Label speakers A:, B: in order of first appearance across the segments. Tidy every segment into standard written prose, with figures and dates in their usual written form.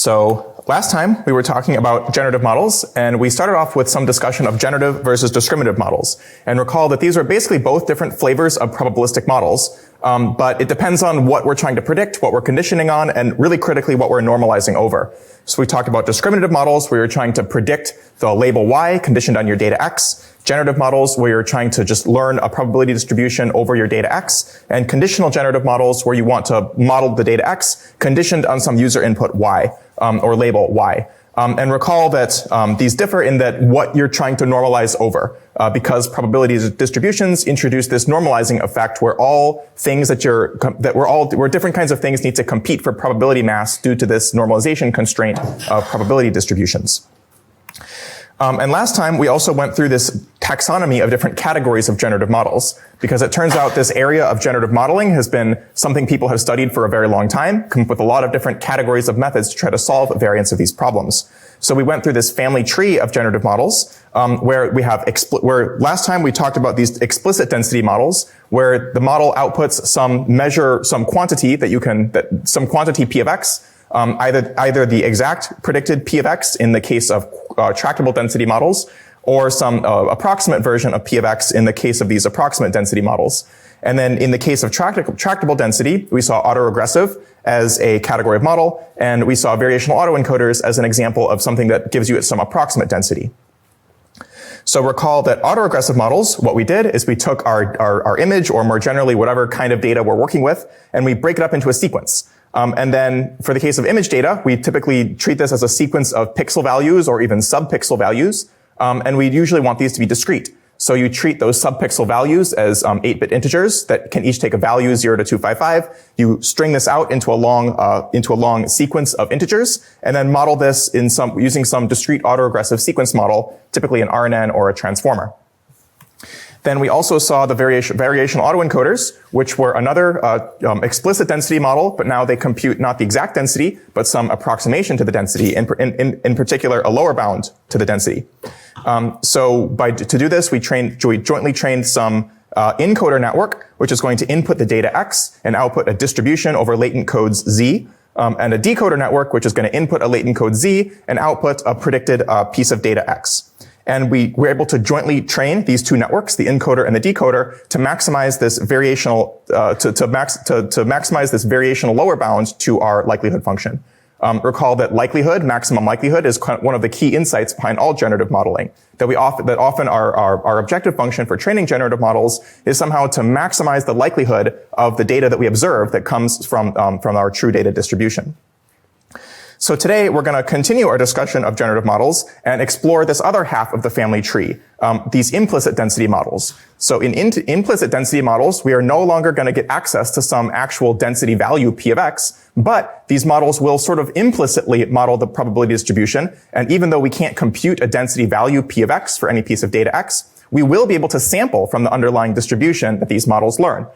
A: So last time we were talking about generative models, and we started off with some discussion of generative versus discriminative models. And recall that these are basically both different flavors of probabilistic models, but it depends on what we're trying to predict, what we're conditioning on, and really critically what we're normalizing over. So we talked about discriminative models where you're trying to predict the label y conditioned on your data x, generative models where you're trying to just learn a probability distribution over your data x, and conditional generative models where you want to model the data x conditioned on some user input y, or label y. And recall that these differ in that what you're trying to normalize over, because probability distributions introduce this normalizing effect where all things where different kinds of things need to compete for probability mass due to this normalization constraint of probability distributions. And last time, we also went through this taxonomy of different categories of generative models, because it turns out this area of generative modeling has been something people have studied for a very long time, come up with a lot of different categories of methods to try to solve variants of these problems. So we went through this family tree of generative models, where where last time we talked about these explicit density models, where the model outputs some quantity some quantity p of x, either the exact predicted p of x in the case of tractable density models, or some approximate version of p of x in the case of these approximate density models. And then in the case of tractable density, we saw autoregressive as a category of model, and we saw variational autoencoders as an example of something that gives you some approximate density. So recall that autoregressive models, what we did is we took our image, or more generally whatever kind of data we're working with, and we break it up into a sequence. And then for the case of image data, we typically treat this as a sequence of pixel values or even subpixel values. And we usually want these to be discrete. So you treat those subpixel values as 8-bit integers that can each take a value 0 to 255. You string this out into a long sequence of integers, and then model this using some discrete autoregressive sequence model, typically an RNN or a transformer. Then we also saw the variational autoencoders, which were another explicit density model, but now they compute not the exact density, but some approximation to the density, in particular a lower bound to the density. To do this, we jointly trained some encoder network, which is going to input the data x and output a distribution over latent codes z, and a decoder network, which is going to input a latent code z and output a predicted piece of data x. And we were able to jointly train these two networks, the encoder and the decoder, to maximize this variational maximize this variational lower bound to our likelihood function. Recall that maximum likelihood, is one of the key insights behind all generative modeling. That often our objective function for training generative models is somehow to maximize the likelihood of the data that we observe that comes from our true data distribution. So today we're going to continue our discussion of generative models and explore this other half of the family tree, these implicit density models. So in implicit density models, we are no longer going to get access to some actual density value p of x, but these models will sort of implicitly model the probability distribution. And even though we can't compute a density value p of x for any piece of data x, we will be able to sample from the underlying distribution that these models learn.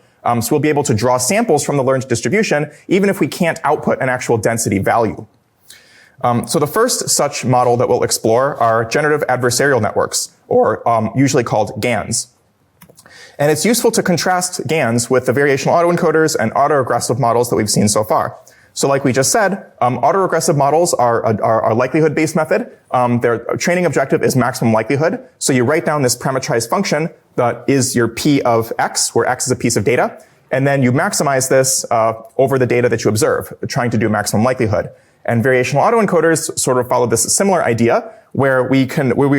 A: So we'll be able to draw samples from the learned distribution, even if we can't output an actual density value. So the first such model that we'll explore are generative adversarial networks, or usually called GANs. And it's useful to contrast GANs with the variational autoencoders and autoregressive models that we've seen so far. So like we just said, autoregressive models are a likelihood-based method. Their training objective is maximum likelihood. So you write down this parameterized function that is your p of x, where x is a piece of data, and then you maximize this over the data that you observe, trying to do maximum likelihood. And variational autoencoders sort of follow this similar idea, where we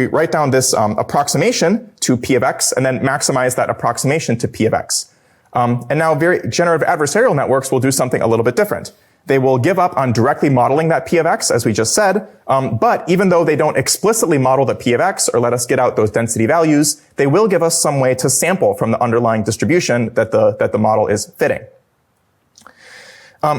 A: write down this approximation to p of x and then maximize that approximation to p of x. And now generative adversarial networks will do something a little bit different. They will give up on directly modeling that p of x, as we just said, but even though they don't explicitly model the p of x or let us get out those density values, they will give us some way to sample from the underlying distribution that the model is fitting.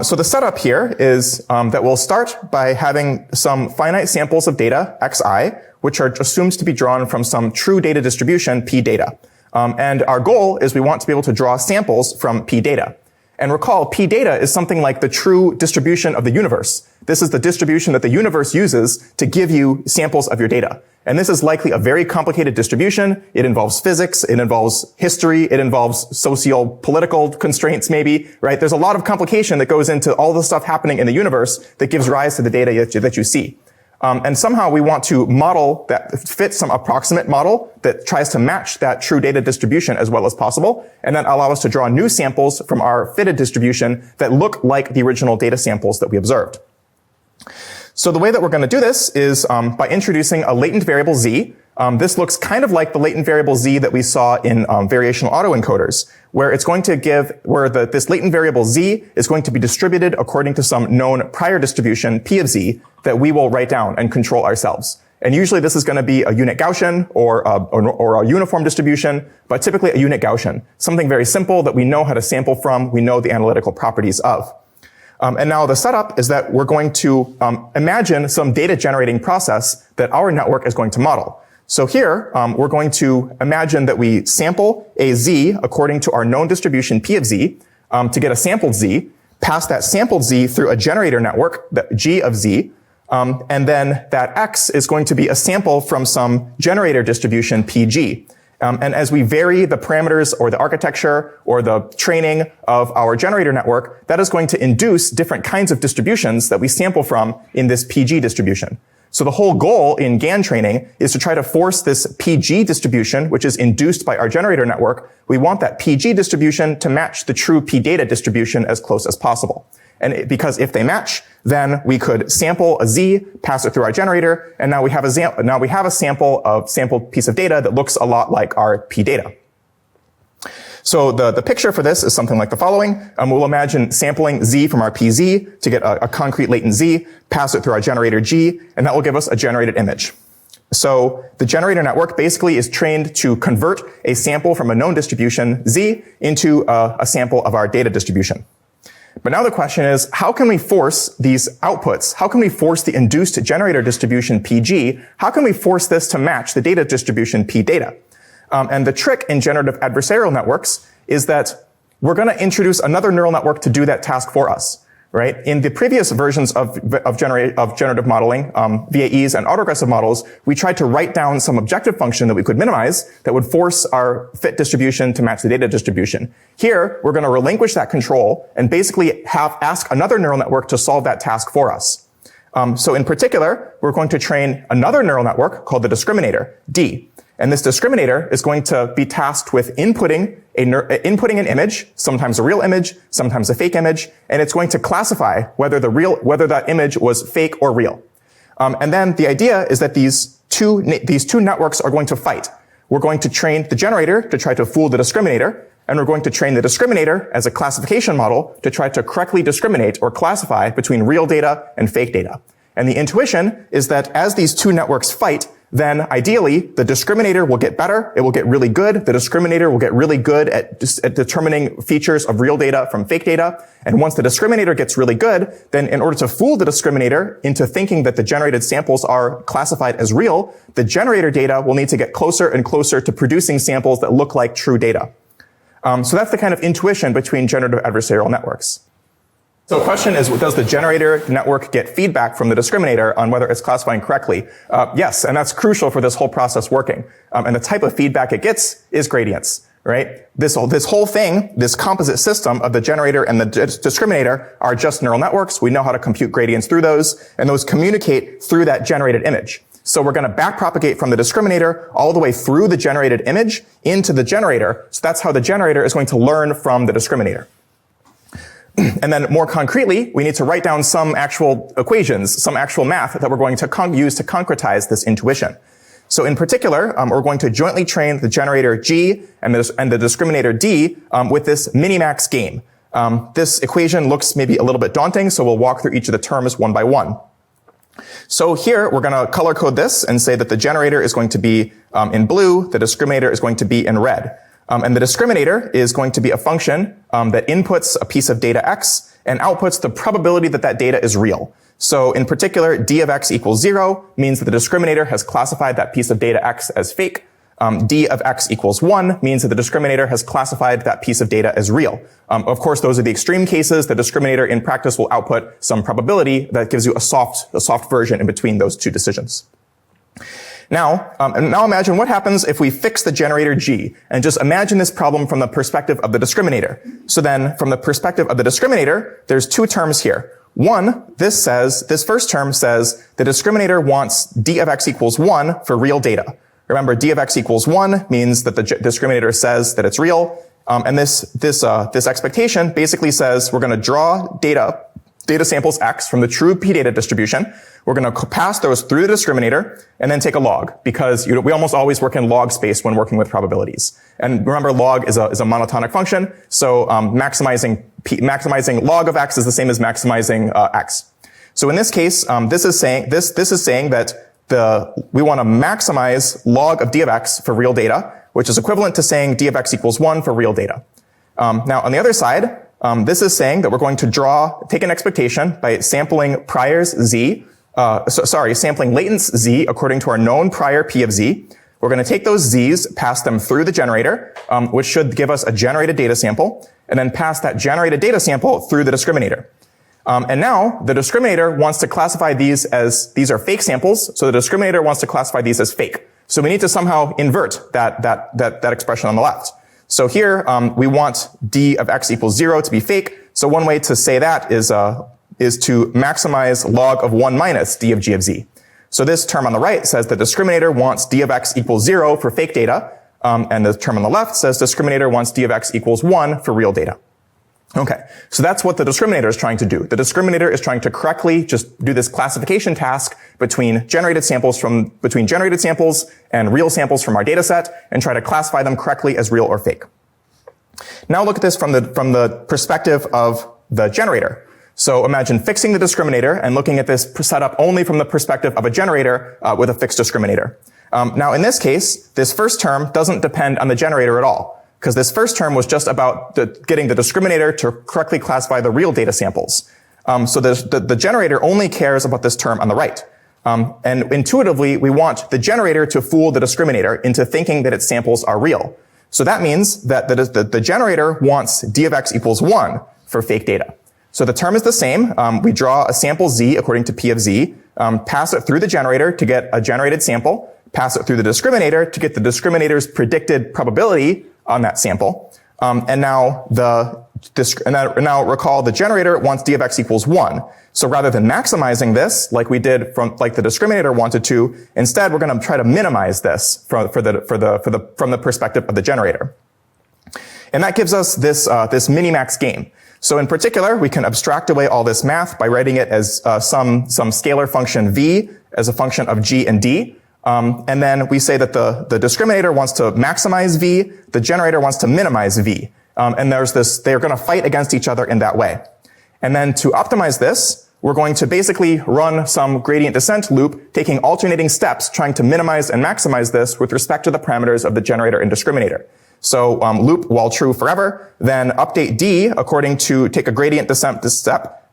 A: So the setup here is that we'll start by having some finite samples of data, xi, which are assumed to be drawn from some true data distribution, p data. And our goal is we want to be able to draw samples from p data. And recall, P data is something like the true distribution of the universe. This is the distribution that the universe uses to give you samples of your data. And this is likely a very complicated distribution. It involves physics, it involves history, it involves socio-political constraints maybe, right? There's a lot of complication that goes into all the stuff happening in the universe that gives rise to the data that you see. And somehow we want to model that, fit some approximate model that tries to match that true data distribution as well as possible, and then allow us to draw new samples from our fitted distribution that look like the original data samples that we observed. So the way that we're going to do this is by introducing a latent variable z. This looks kind of like the latent variable z that we saw in variational autoencoders, where it's going to this latent variable z is going to be distributed according to some known prior distribution p of z that we will write down and control ourselves. And usually this is going to be a unit Gaussian or a uniform distribution, but typically a unit Gaussian, something very simple that we know how to sample from, we know the analytical properties of. And now the setup is that we're going to imagine some data generating process that our network is going to model. So here, we're going to imagine that we sample a z according to our known distribution p of z to get a sampled z, pass that sampled z through a generator network, the g of z, and then that x is going to be a sample from some generator distribution pg. And as we vary the parameters or the architecture or the training of our generator network, that is going to induce different kinds of distributions that we sample from in this PG distribution. So the whole goal in GAN training is to try to force this PG distribution, which is induced by our generator network. We want that PG distribution to match the true P data distribution as close as possible. And because if they match, then we could sample a z, pass it through our generator, and now we have a sampled piece of data that looks a lot like our P data. So the picture for this is something like the following. We'll imagine sampling z from our pz to get a concrete latent z, pass it through our generator g, and that will give us a generated image. So the generator network basically is trained to convert a sample from a known distribution z into a sample of our data distribution. But now the question is, how can we force these outputs? How can we force the induced generator distribution PG? How can we force this to match the data distribution P data? And the trick in generative adversarial networks is that we're going to introduce another neural network to do that task for us, right? In the previous versions of generative modeling, VAEs and autoregressive models, we tried to write down some objective function that we could minimize that would force our fit distribution to match the data distribution. Here, we're going to relinquish that control and basically ask another neural network to solve that task for us. So in particular, we're going to train another neural network called the discriminator, D. And this discriminator is going to be tasked with inputting an image, sometimes a real image, sometimes a fake image, and it's going to classify whether that image was fake or real. And then the idea is that these two networks are going to fight. We're going to train the generator to try to fool the discriminator, and we're going to train the discriminator as a classification model to try to correctly discriminate or classify between real data and fake data. And the intuition is that as these two networks fight, then ideally the discriminator will get better, it will get really good, the discriminator will get really good at determining features of real data from fake data, and once the discriminator gets really good, then in order to fool the discriminator into thinking that the generated samples are classified as real, the generator data will need to get closer and closer to producing samples that look like true data. So that's the kind of intuition between generative adversarial networks. So the question is, does the generator network get feedback from the discriminator on whether it's classifying correctly? Yes, and that's crucial for this whole process working. And the type of feedback it gets is gradients, right? This whole thing, this composite system of the generator and the discriminator are just neural networks. We know how to compute gradients through those, and those communicate through that generated image. So we're going to backpropagate from the discriminator all the way through the generated image into the generator. So that's how the generator is going to learn from the discriminator. And then more concretely, we need to write down some actual equations, some actual math that we're going to use to concretize this intuition. So in particular, we're going to jointly train the generator G and the discriminator D with this minimax game. This equation looks maybe a little bit daunting, so we'll walk through each of the terms one by one. So here, we're going to color code this and say that the generator is going to be in blue, the discriminator is going to be in red. And the discriminator is going to be a function that inputs a piece of data x and outputs the probability that that data is real. So in particular, d of x equals 0 means that the discriminator has classified that piece of data x as fake. D of x equals 1 means that the discriminator has classified that piece of data as real. Of course, those are the extreme cases. The discriminator in practice will output some probability that gives you a soft version in between those two decisions. Now imagine what happens if we fix the generator G, and just imagine this problem from the perspective of the discriminator. So then, from the perspective of the discriminator, there's two terms here. One, this first term says the discriminator wants D of x equals 1 for real data. Remember, D of x equals 1 means that the discriminator says that it's real. And this expectation basically says we're going to draw data samples x from the true p-data distribution. We're going to pass those through the discriminator and then take a log, because we almost always work in log space when working with probabilities. And remember, log is a monotonic function, so maximizing log of x is the same as maximizing x. So in this case, this is saying that we want to maximize log of d of x for real data, which is equivalent to saying d of x equals 1 for real data. Now, on the other side, this is saying that we're going to take an expectation by sampling sampling latents z according to our known prior p of z. We're going to take those z's, pass them through the generator, which should give us a generated data sample, and then pass that generated data sample through the discriminator. And now the discriminator wants to classify these are fake samples, so the discriminator wants to classify these as fake. So we need to somehow invert that expression on the left. So here, we want d of x equals 0 to be fake. So one way to say that is to maximize log of 1 minus d of g of z. So this term on the right says the discriminator wants d of x equals 0 for fake data, and the term on the left says discriminator wants d of x equals 1 for real data. Okay, so that's what the discriminator is trying to do. The discriminator is trying to correctly just do this classification task between generated samples and real samples from our data set, and try to classify them correctly as real or fake. Now look at this from the perspective of the generator. So imagine fixing the discriminator and looking at this setup only from the perspective of a generator with a fixed discriminator. Now in this case, this first term doesn't depend on the generator at all, because this first term was just about getting the discriminator to correctly classify the real data samples. So the generator only cares about this term on the right. And intuitively, we want the generator to fool the discriminator into thinking that its samples are real. So that means that the generator wants d of x equals 1 for fake data. So the term is the same. We draw a sample z according to p of z, pass it through the generator to get a generated sample, pass it through the discriminator to get the discriminator's predicted probability on that sample. And now recall the generator wants d of x equals 1. So rather than maximizing this, like we did like the discriminator wanted to, instead we're going to try to minimize this from the perspective of the generator. And that gives us this minimax game. So in particular, we can abstract away all this math by writing it as some scalar function v as a function of g and d. And then we say that the discriminator wants to maximize v, the generator wants to minimize v. And they're going to fight against each other in that way. And then to optimize this, we're going to basically run some gradient descent loop, taking alternating steps, trying to minimize and maximize this with respect to the parameters of the generator and discriminator. So loop while true forever, then update d according to take a gradient descent step,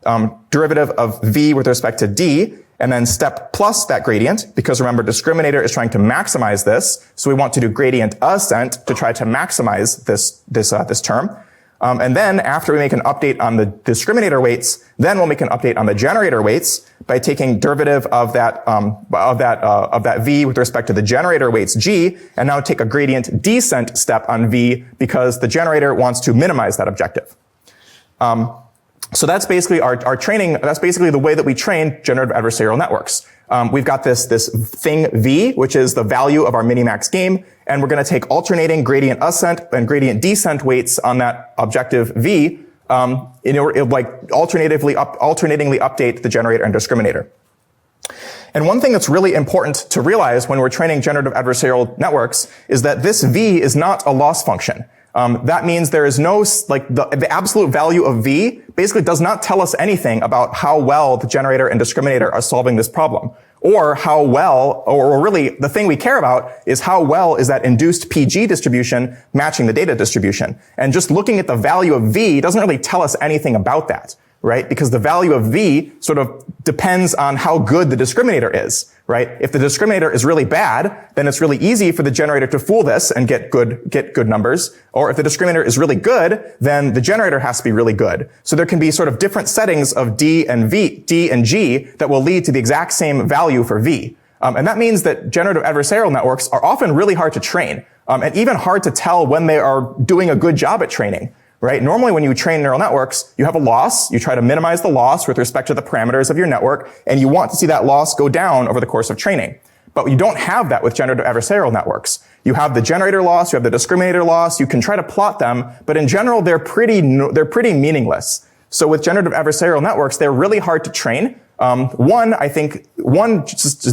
A: derivative of v with respect to d, and then step plus that gradient, because remember, discriminator is trying to maximize this, so we want to do gradient ascent to try to maximize this term. And then after we make an update on the discriminator weights, then we'll make an update on the generator weights by taking derivative of that v with respect to the generator weights g, and now take a gradient descent step on v because the generator wants to minimize that objective. So that's basically our training. That's basically the way that we train generative adversarial networks. We've got this thing v, which is the value of our minimax game, and we're going to take alternating gradient ascent and gradient descent weights on that objective v, in order like alternatingly update the generator and discriminator. And one thing that's really important to realize when we're training generative adversarial networks is that this v is not a loss function. That means there is no, like, the absolute value of v basically does not tell us anything about how well the generator and discriminator are solving this problem. Or how well, or really the thing we care about is how well is that induced PG distribution matching the data distribution. And just looking at the value of v doesn't really tell us anything about that. right? Because the value of V sort of depends on how good the discriminator is, right? If the discriminator is really bad, then it's really easy for the generator to fool this and get good numbers. Or if the discriminator is really good, then the generator has to be really good. So there can be sort of different settings of D and G that will lead to the exact same value for V. And that means that generative adversarial networks are often really hard to train, and even hard to tell when they are doing a good job at training. Right? Normally when you train neural networks, you have a loss, you try to minimize the loss with respect to the parameters of your network, and you want to see that loss go down over the course of training. But you don't have that with generative adversarial networks. You have the generator loss, you have the discriminator loss, you can try to plot them, but in general, they're pretty meaningless. So with generative adversarial networks, they're really hard to train.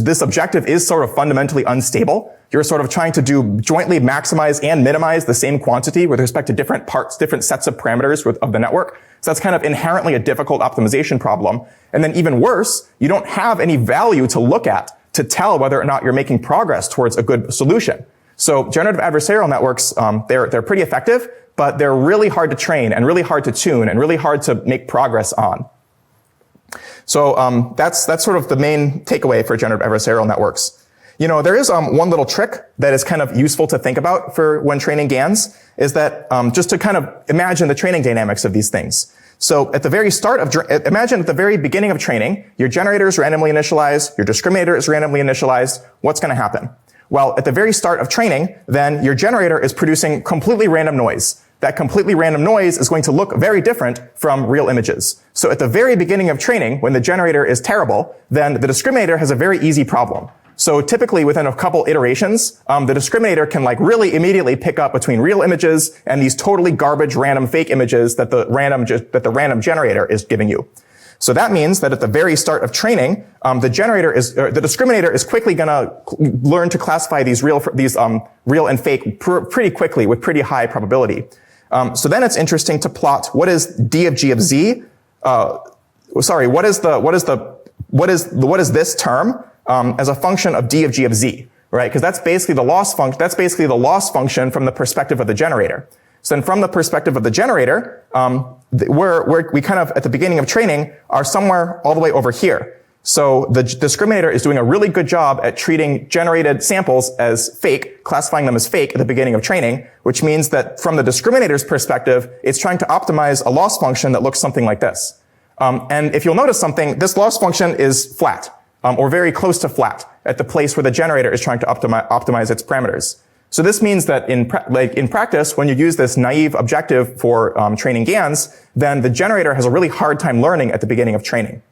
A: This objective is sort of fundamentally unstable. You're sort of trying to do jointly maximize and minimize the same quantity with respect to different parts, different sets of parameters of the network. So that's kind of inherently a difficult optimization problem. And then even worse, you don't have any value to look at to tell whether or not you're making progress towards a good solution. So generative adversarial networks, they're pretty effective, but they're really hard to train and really hard to tune and really hard to make progress on. So that's sort of the main takeaway for generative adversarial networks. You know, there is one little trick that is kind of useful to think about for when training GANs, is that just to kind of imagine the training dynamics of these things. So at the very start of, imagine at the very beginning of training, your generator is randomly initialized, your discriminator is randomly initialized. What's going to happen? Well, at the very start of training, then your generator is producing completely random noise. That completely random noise is going to look very different from real images. So at the very beginning of training, when the generator is terrible, then the discriminator has a very easy problem. So typically within a couple iterations, the discriminator can like really immediately pick up between real images and these totally garbage random fake images that the random generator is giving you. So that means that at the very start of training, the discriminator is quickly going to learn to classify these real and fake pretty quickly with pretty high probability. So then it's interesting to plot what is d of g of z. What is this term as a function of d of g of z, right? Because that's basically the loss function. That's basically the loss function from the perspective of the generator. So then from the perspective of the generator, we kind of at the beginning of training are somewhere all the way over here. So the discriminator is doing a really good job at treating generated samples as fake, classifying them as fake at the beginning of training, which means that from the discriminator's perspective, it's trying to optimize a loss function that looks something like this. And if you'll notice something, this loss function is flat, or very close to flat at the place where the generator is trying to optimize its parameters. So this means that in practice, when you use this naive objective for training GANs, then the generator has a really hard time learning at the beginning of training.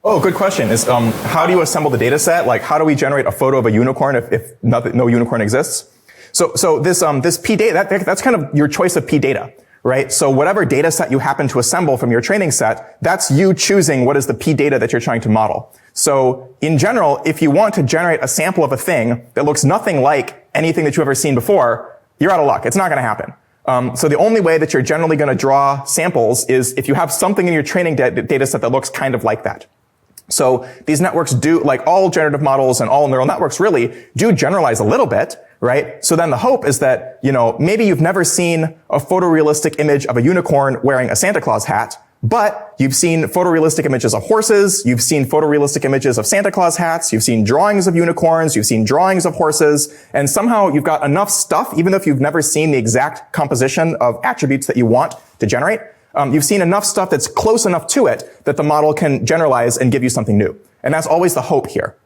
A: Oh, good question. Is how do you assemble the data set? Like, how do we generate a photo of a unicorn if no unicorn exists? So this P data, that's kind of your choice of P data, right? So whatever data set you happen to assemble from your training set, that's you choosing what is the P data that you're trying to model. So in general, if you want to generate a sample of a thing that looks nothing like anything that you've ever seen before, you're out of luck. It's not going to happen. So the only way that you're generally going to draw samples is if you have something in your training data set that looks kind of like that. So these networks do, like all generative models and all neural networks really, do generalize a little bit, right? So then the hope is that, you know, maybe you've never seen a photorealistic image of a unicorn wearing a Santa Claus hat, but you've seen photorealistic images of horses, you've seen photorealistic images of Santa Claus hats, you've seen drawings of unicorns, you've seen drawings of horses, and somehow you've got enough stuff, even if you've never seen the exact composition of attributes that you want to generate, you've seen enough stuff that's close enough to it that the model can generalize and give you something new. And that's always the hope here.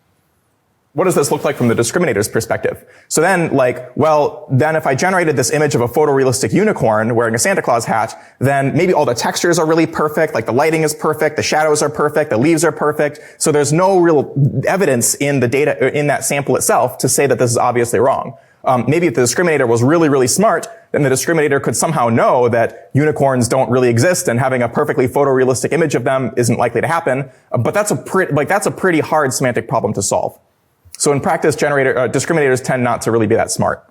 A: What does this look like from the discriminator's perspective? So then, then if I generated this image of a photorealistic unicorn wearing a Santa Claus hat, then maybe all the textures are really perfect, like the lighting is perfect, the shadows are perfect, the leaves are perfect. So there's no real evidence in the data, in that sample itself to say that this is obviously wrong. Maybe if the discriminator was really, really smart, then the discriminator could somehow know that unicorns don't really exist and having a perfectly photorealistic image of them isn't likely to happen. But that's a pretty hard semantic problem to solve. So in practice, discriminators tend not to really be that smart.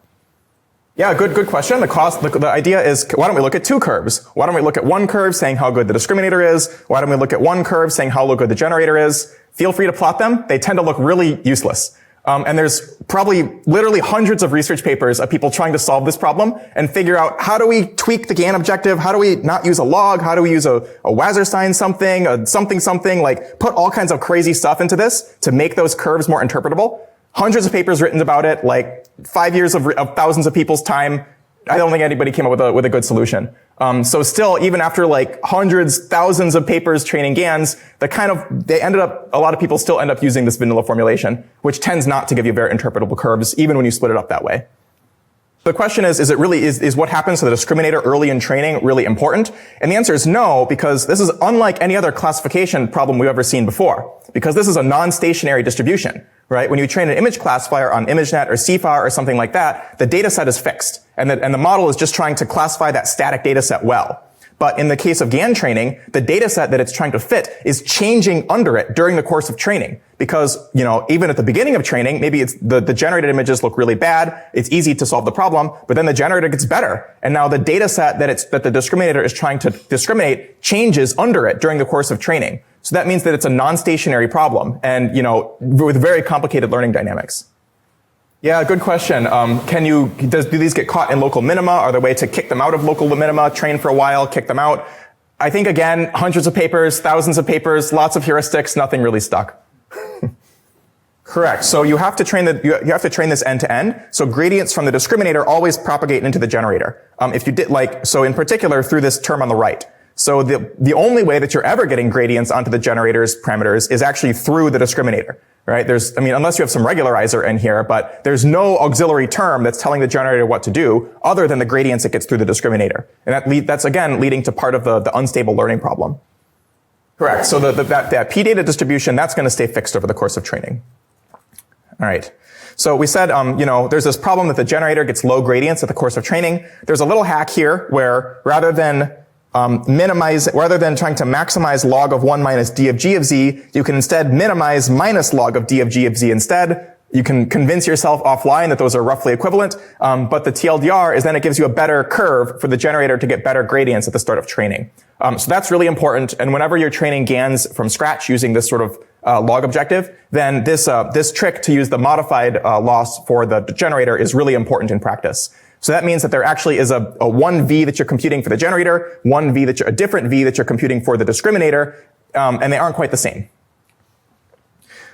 A: Yeah, good question. The idea is, why don't we look at two curves? Why don't we look at one curve saying how good the discriminator is? Why don't we look at one curve saying how good the generator is? Feel free to plot them. They tend to look really useless. And there's probably literally hundreds of research papers of people trying to solve this problem and figure out how do we tweak the GAN objective? How do we not use a log? How do we use a Wasserstein something, a something, like put all kinds of crazy stuff into this to make those curves more interpretable? Hundreds of papers written about it, like 5 years of thousands of people's time. I don't think anybody came up with a good solution. So still, even after like hundreds, thousands of papers training GANs, a lot of people still end up using this vanilla formulation, which tends not to give you very interpretable curves, even when you split it up that way. The question is what happens to the discriminator early in training really important? And the answer is no, because this is unlike any other classification problem we've ever seen before, because this is a non-stationary distribution, right? When you train an image classifier on ImageNet or CFAR or something like that, the data set is fixed, and the model is just trying to classify that static data set well. But in the case of GAN training, the data set that it's trying to fit is changing under it during the course of training. Because, even at the beginning of training, maybe it's the generated images look really bad. It's easy to solve the problem, but then the generator gets better. And now the data set that the discriminator is trying to discriminate changes under it during the course of training. So that means that it's a non-stationary problem and, with very complicated learning dynamics. Yeah, good question. Do these get caught in local minima? Are there a way to kick them out of local minima, train for a while, kick them out? I think, again, hundreds of papers, thousands of papers, lots of heuristics, nothing really stuck. Correct. So you have to train this end to end. So gradients from the discriminator always propagate into the generator. In particular through this term on the right. So the only way that you're ever getting gradients onto the generator's parameters is actually through the discriminator, right? Unless you have some regularizer in here, but there's no auxiliary term that's telling the generator what to do other than the gradients it gets through the discriminator. And that's again leading to part of the unstable learning problem. Correct. So that P data distribution, that's going to stay fixed over the course of training. All right. So we said, there's this problem that the generator gets low gradients at the course of training. There's a little hack here where rather than trying to maximize log of 1 minus d of g of z, you can instead minimize minus log of d of g of z instead. You can convince yourself offline that those are roughly equivalent, but the TLDR is then it gives you a better curve for the generator to get better gradients at the start of training. So that's really important, and whenever you're training GANs from scratch using this sort of log objective, then this trick to use the modified loss for the generator is really important in practice. So that means that there actually is a 1V that you're computing for the generator, a different V that you're computing for the discriminator, and they aren't quite the same.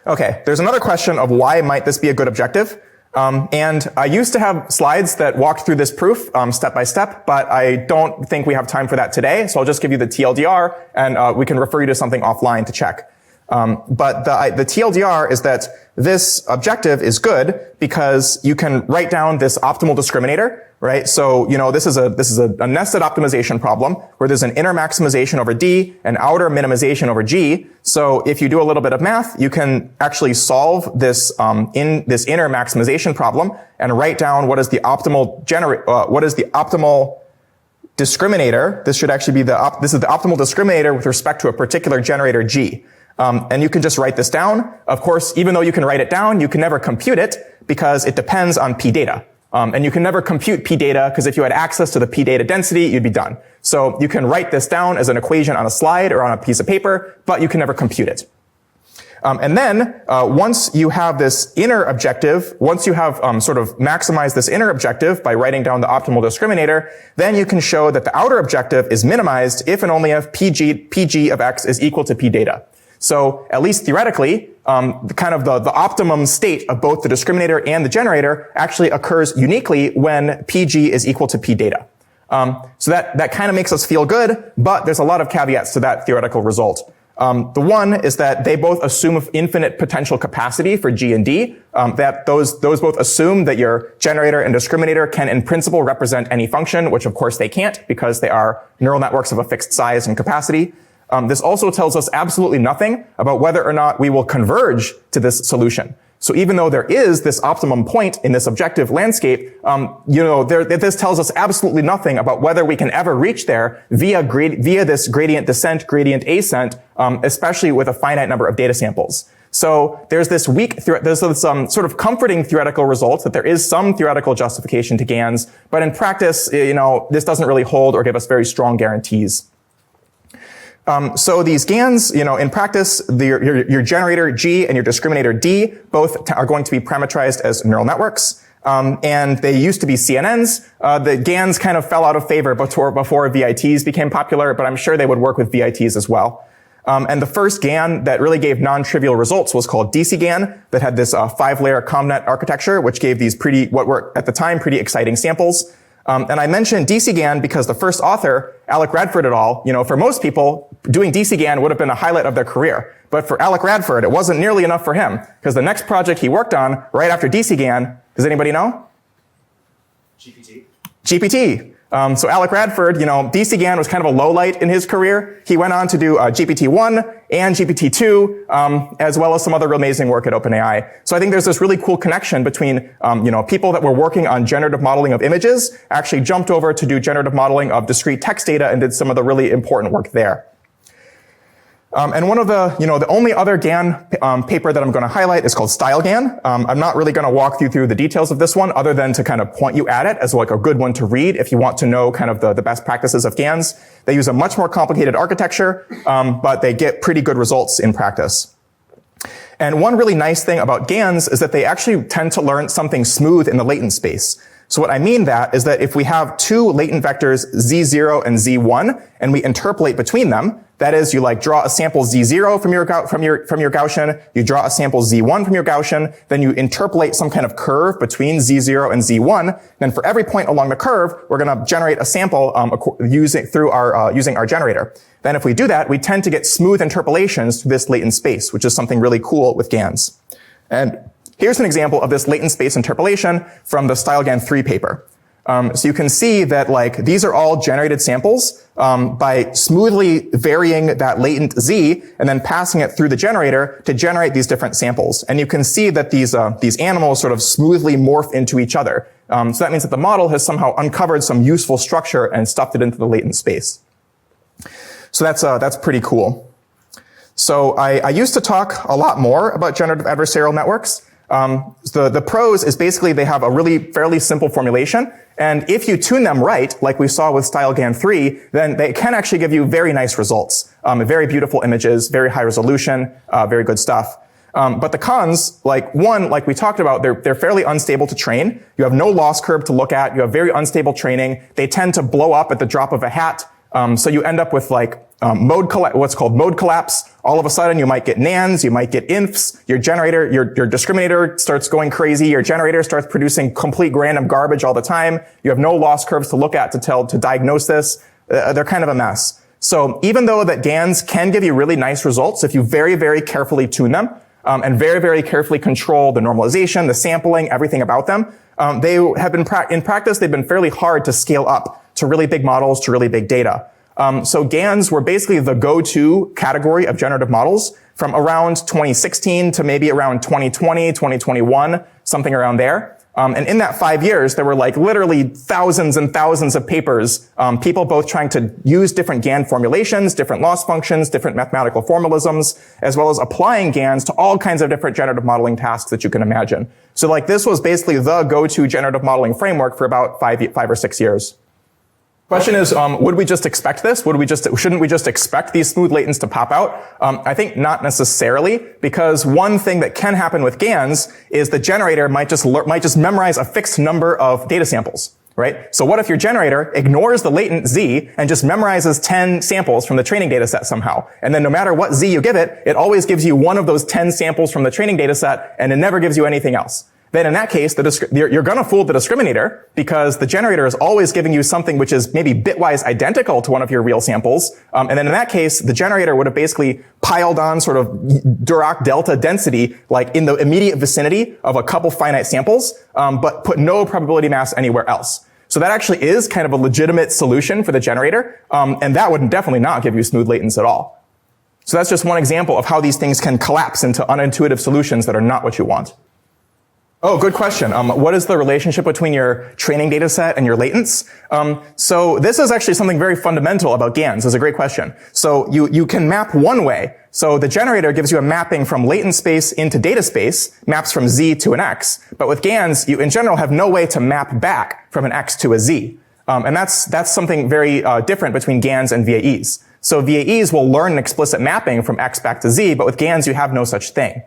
A: Okay, there's another question of why might this be a good objective? And I used to have slides that walked through this proof step by step, but I don't think we have time for that today, so I'll just give you the TLDR, and we can refer you to something offline to check. But the TLDR is that this objective is good because you can write down this optimal discriminator, right? So, this is a nested optimization problem where there's an inner maximization over D and outer minimization over G. So if you do a little bit of math, you can actually solve this, in this inner maximization problem and write down what is the optimal discriminator. This should actually be this is the optimal discriminator with respect to a particular generator G. And you can just write this down. Of course, even though you can write it down, you can never compute it because it depends on P data. And you can never compute P data because if you had access to the P data density, you'd be done. So you can write this down as an equation on a slide or on a piece of paper, but you can never compute it. And then, once you have this inner objective, once you have sort of maximized this inner objective by writing down the optimal discriminator, then you can show that the outer objective is minimized if and only if PG of X is equal to P data. So at least theoretically, the optimum state of both the discriminator and the generator actually occurs uniquely when PG is equal to P data. So that kind of makes us feel good, but there's a lot of caveats to that theoretical result. The one is that they both assume infinite potential capacity for G and D, that those both assume that your generator and discriminator can in principle represent any function, which of course they can't because they are neural networks of a fixed size and capacity. This also tells us absolutely nothing about whether or not we will converge to this solution. So even though there is this optimum point in this objective landscape, this tells us absolutely nothing about whether we can ever reach there via this gradient descent, gradient ascent, especially with a finite number of data samples. So there's this sort of comforting theoretical result that there is some theoretical justification to GANs, but in practice, this doesn't really hold or give us very strong guarantees. So these GANs, in practice, your generator G and your discriminator D both are going to be parameterized as neural networks. And they used to be CNNs. The GANs kind of fell out of favor before VITs became popular, but I'm sure they would work with VITs as well. And the first GAN that really gave non-trivial results was called DC-GAN, that had this 5-layer COMNET architecture, which gave these what were at the time pretty exciting samples. And I mentioned DC-GAN because the first author, Alec Radford et al., for most people, doing DC-GAN would have been a highlight of their career. But for Alec Radford, it wasn't nearly enough for him, because the next project he worked on right after DC-GAN, does anybody know? GPT. So Alec Radford, DC-GAN was kind of a low light in his career. He went on to do GPT-1 and GPT-2, as well as some other amazing work at OpenAI. So I think there's this really cool connection between, people that were working on generative modeling of images actually jumped over to do generative modeling of discrete text data and did some of the really important work there. And one of the only other GAN paper that I'm going to highlight is called StyleGAN. I'm not really going to walk you through the details of this one other than to kind of point you at it as like a good one to read if you want to know kind of the best practices of GANs. They use a much more complicated architecture, but they get pretty good results in practice. And one really nice thing about GANs is that they actually tend to learn something smooth in the latent space. So what I mean that is that if we have two latent vectors Z0 and Z1 and we interpolate between them, that is, you draw a sample Z0 from your Gaussian, you draw a sample Z1 from your Gaussian, then you interpolate some kind of curve between Z0 and Z1. Then for every point along the curve, we're going to generate a sample using our generator. Then if we do that, we tend to get smooth interpolations through this latent space, which is something really cool with GANs. And here's an example of this latent space interpolation from the StyleGAN 3 paper. So you can see that these are all generated samples by smoothly varying that latent Z and then passing it through the generator to generate these different samples. And you can see that these animals sort of smoothly morph into each other. So that means that the model has somehow uncovered some useful structure and stuffed it into the latent space. So that's pretty cool. So I used to talk a lot more about generative adversarial networks. The pros is basically they have a really fairly simple formulation. And if you tune them right, like we saw with StyleGAN 3, then they can actually give you very nice results. Very beautiful images, very high resolution, very good stuff. But the cons, like we talked about, they're fairly unstable to train. You have no loss curve to look at. You have very unstable training. They tend to blow up at the drop of a hat. So you end up with what's called mode collapse. All of a sudden you might get NANs, you might get infs, your generator, your discriminator starts going crazy, your generator starts producing complete random garbage all the time. You have no loss curves to look at to diagnose this. They're kind of a mess. So even though that GANs can give you really nice results if you very, very carefully tune them, and very, very carefully control the normalization, the sampling, everything about them, they have been in practice, they've been fairly hard to scale up to really big models, to really big data. So GANs were basically the go-to category of generative models from around 2016 to maybe around 2020, 2021, something around there. And in that 5 years, there were literally thousands and thousands of papers, people both trying to use different GAN formulations, different loss functions, different mathematical formalisms, as well as applying GANs to all kinds of different generative modeling tasks that you can imagine. So this was basically the go-to generative modeling framework for about 5 or 6 years. Question is, would we just expect this? Shouldn't we just expect these smooth latents to pop out? I think not necessarily, because one thing that can happen with GANs is the generator might just memorize a fixed number of data samples, right? So what if your generator ignores the latent Z and just memorizes 10 samples from the training data set somehow? And then no matter what Z you give it, it always gives you one of those 10 samples from the training data set, and it never gives you anything else. Then in that case, you're going to fool the discriminator because the generator is always giving you something which is maybe bitwise identical to one of your real samples. And then in that case, the generator would have basically piled on sort of Dirac delta density, in the immediate vicinity of a couple finite samples, but put no probability mass anywhere else. So that actually is kind of a legitimate solution for the generator. And that would definitely not give you smooth latents at all. So that's just one example of how these things can collapse into unintuitive solutions that are not what you want. Oh, good question. What is the relationship between your training data set and your latents? So this is actually something very fundamental about GANs. It's a great question. So you can map one way. So the generator gives you a mapping from latent space into data space, maps from Z to an X. But with GANs, you in general have no way to map back from an X to a Z. And that's something very different between GANs and VAEs. So VAEs will learn an explicit mapping from X back to Z, but with GANs, you have no such thing.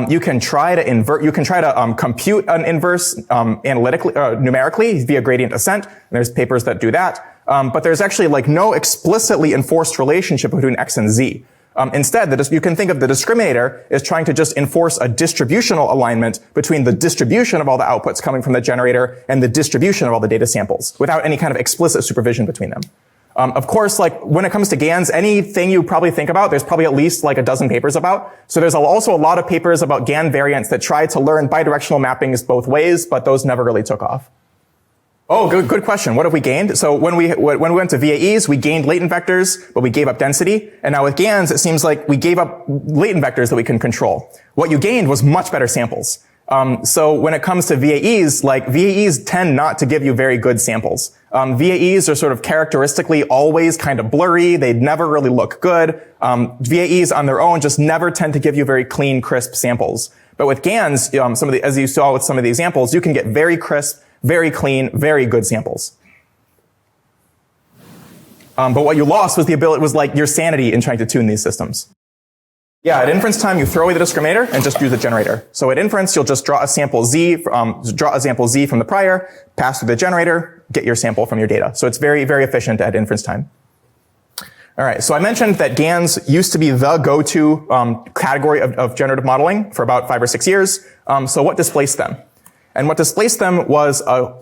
A: You can try to compute an inverse, analytically, numerically via gradient descent. And there's papers that do that. But there's actually like no explicitly enforced relationship between X and Z. Instead, you can think of the discriminator as trying to just enforce a distributional alignment between the distribution of all the outputs coming from the generator and the distribution of all the data samples without any kind of explicit supervision between them. Of course, like when it comes to GANs, anything you probably think about, there's probably at least like a dozen papers about. So there's also a lot of papers about GAN variants that try to learn bidirectional mappings both ways, but those never really took off. Oh, good question. What have we gained? So when we went to VAEs, we gained latent vectors, but we gave up density. And now with GANs, it seems like we gave up latent vectors that we can control. What you gained was much better samples. So when it comes to VAEs, like VAEs tend not to give you very good samples. VAEs are sort of characteristically always kind of blurry. They never really look good. VAEs on their own just never tend to give you very clean, crisp samples. But with GANs, as you saw with some of the examples, you can get very crisp, very clean, very good samples. But what you lost was like your sanity in trying to tune these systems. Yeah, at inference time, you throw away the discriminator and just use the generator. So at inference, you'll just draw a sample Z from the prior, pass through the generator, get your sample from your data. So it's very, very efficient at inference time. All right, so I mentioned that GANs used to be the go-to category of generative modeling for about 5 or 6 years. So what displaced them? And what displaced them was a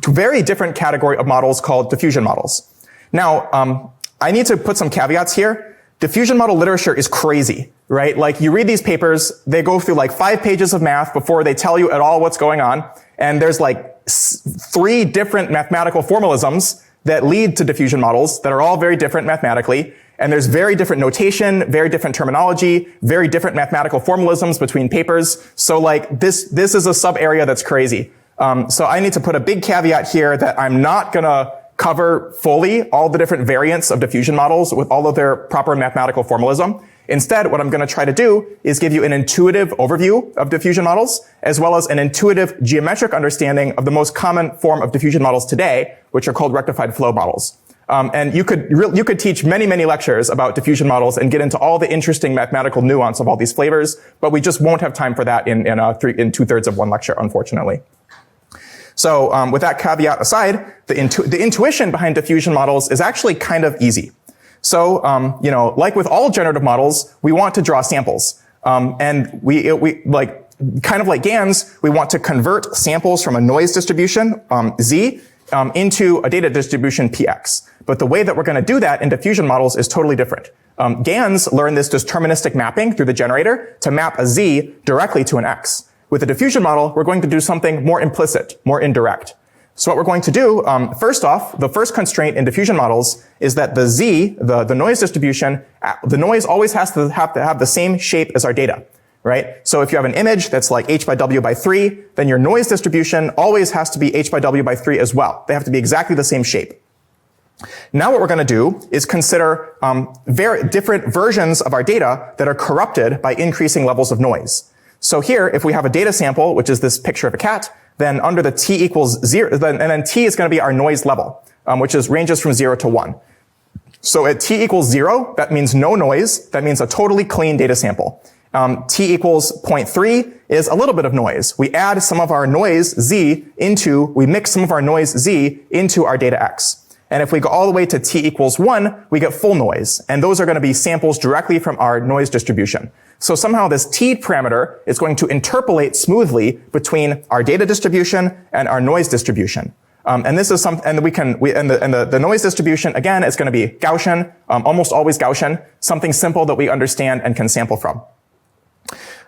A: very different category of models called diffusion models. Now, I need to put some caveats here. Diffusion model literature is crazy, right? Like you read these papers, they go through like 5 pages of math before they tell you at all what's going on. And there's like 3 different mathematical formalisms that lead to diffusion models that are all very different mathematically. And there's very different notation, very different terminology, very different mathematical formalisms between papers. So like this is a sub area that's crazy. So I need to put a big caveat here that I'm not gonna cover fully all the different variants of diffusion models with all of their proper mathematical formalism. Instead, what I'm going to try to do is give you an intuitive overview of diffusion models, as well as an intuitive geometric understanding of the most common form of diffusion models today, which are called rectified flow models. And you could teach many, many lectures about diffusion models and get into all the interesting mathematical nuance of all these flavors, but we just won't have time for that in 2/3 of one lecture, unfortunately. So with that caveat aside, the intuition behind diffusion models is actually kind of easy. So like with all generative models, we want to draw samples, and we like kind of like GANs, we want to convert samples from a noise distribution Z into a data distribution PX. But the way that we're going to do that in diffusion models is totally different. GANs learn this deterministic mapping through the generator to map a Z directly to an X. With a diffusion model, we're going to do something more implicit, more indirect. So what we're going to do, first off, the first constraint in diffusion models is that the Z, the noise distribution, the noise always has to have the same shape as our data, right? So if you have an image that's like h by w by 3, then your noise distribution always has to be h by w by 3 as well. They have to be exactly the same shape. Now what we're going to do is consider very different versions of our data that are corrupted by increasing levels of noise. So here, if we have a data sample, which is this picture of a cat, then under the t equals 0, and then t is going to be our noise level, which ranges from 0 to 1. So at t equals 0, that means no noise. That means a totally clean data sample. T equals 0.3 is a little bit of noise. We add some of our noise Z we mix some of our noise Z into our data X. And if we go all the way to t equals 1, we get full noise. And those are going to be samples directly from our noise distribution. So somehow this t parameter is going to interpolate smoothly between our data distribution and our noise distribution. And this is the noise distribution, again, is going to be Gaussian, almost always Gaussian, something simple that we understand and can sample from.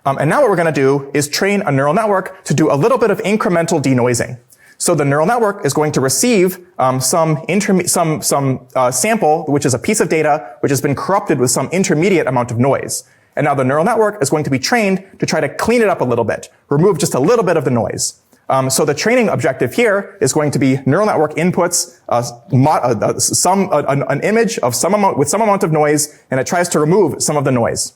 A: And now what we're going to do is train a neural network to do a little bit of incremental denoising. So the neural network is going to receive some sample, which is a piece of data, which has been corrupted with some intermediate amount of noise. And now the neural network is going to be trained to try to clean it up a little bit, remove just a little bit of the noise. So the training objective here is going to be neural network inputs an image of with some amount of noise, and it tries to remove some of the noise.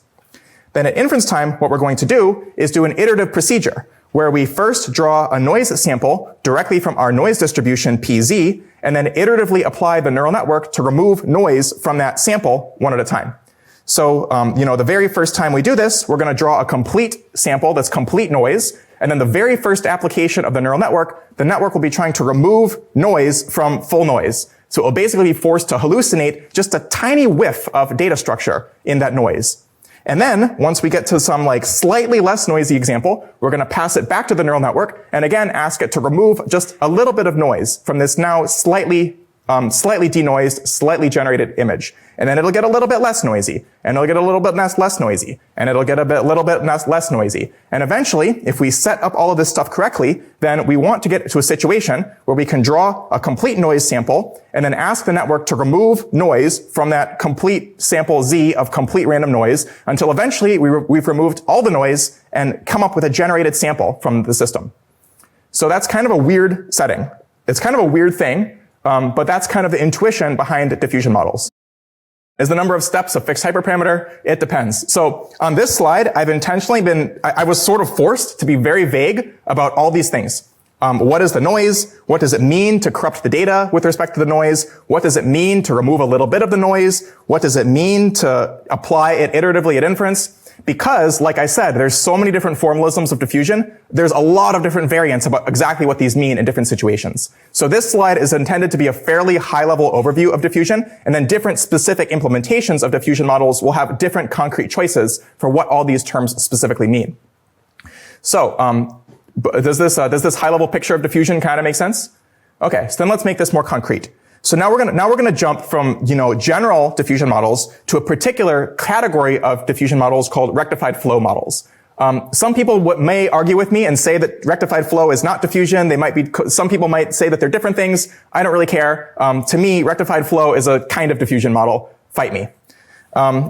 A: Then at inference time, what we're going to do is do an iterative procedure, where we first draw a noise sample directly from our noise distribution PZ, and then iteratively apply the neural network to remove noise from that sample one at a time. So, the very first time we do this, we're going to draw a complete sample that's complete noise, and then the very first application of the network will be trying to remove noise from full noise. So it will basically be forced to hallucinate just a tiny whiff of data structure in that noise. And then, once we get to some slightly less noisy example, we're going to pass it back to the neural network, and again ask it to remove just a little bit of noise from this now slightly denoised, slightly generated image. And then it'll get a little bit less noisy, and it'll get a little bit less noisy, and it'll get little bit less noisy. And eventually, if we set up all of this stuff correctly, then we want to get to a situation where we can draw a complete noise sample, and then ask the network to remove noise from that complete sample Z of complete random noise, until eventually we've removed all the noise and come up with a generated sample from the system. So that's kind of a weird setting. It's kind of a weird thing. But that's kind of the intuition behind diffusion models. Is the number of steps a fixed hyperparameter? It depends. So on this slide, I've intentionally I was sort of forced to be very vague about all these things. What is the noise? What does it mean to corrupt the data with respect to the noise? What does it mean to remove a little bit of the noise? What does it mean to apply it iteratively at inference? Because, like I said, there's so many different formalisms of diffusion, there's a lot of different variants about exactly what these mean in different situations. So this slide is intended to be a fairly high-level overview of diffusion, and then different specific implementations of diffusion models will have different concrete choices for what all these terms specifically mean. So, does this high-level picture of diffusion kind of make sense? Okay, so then let's make this more concrete. So now we're gonna jump from, general diffusion models to a particular category of diffusion models called rectified flow models. Some people may argue with me and say that rectified flow is not diffusion. Some people might say that they're different things. I don't really care. To me, rectified flow is a kind of diffusion model. Fight me.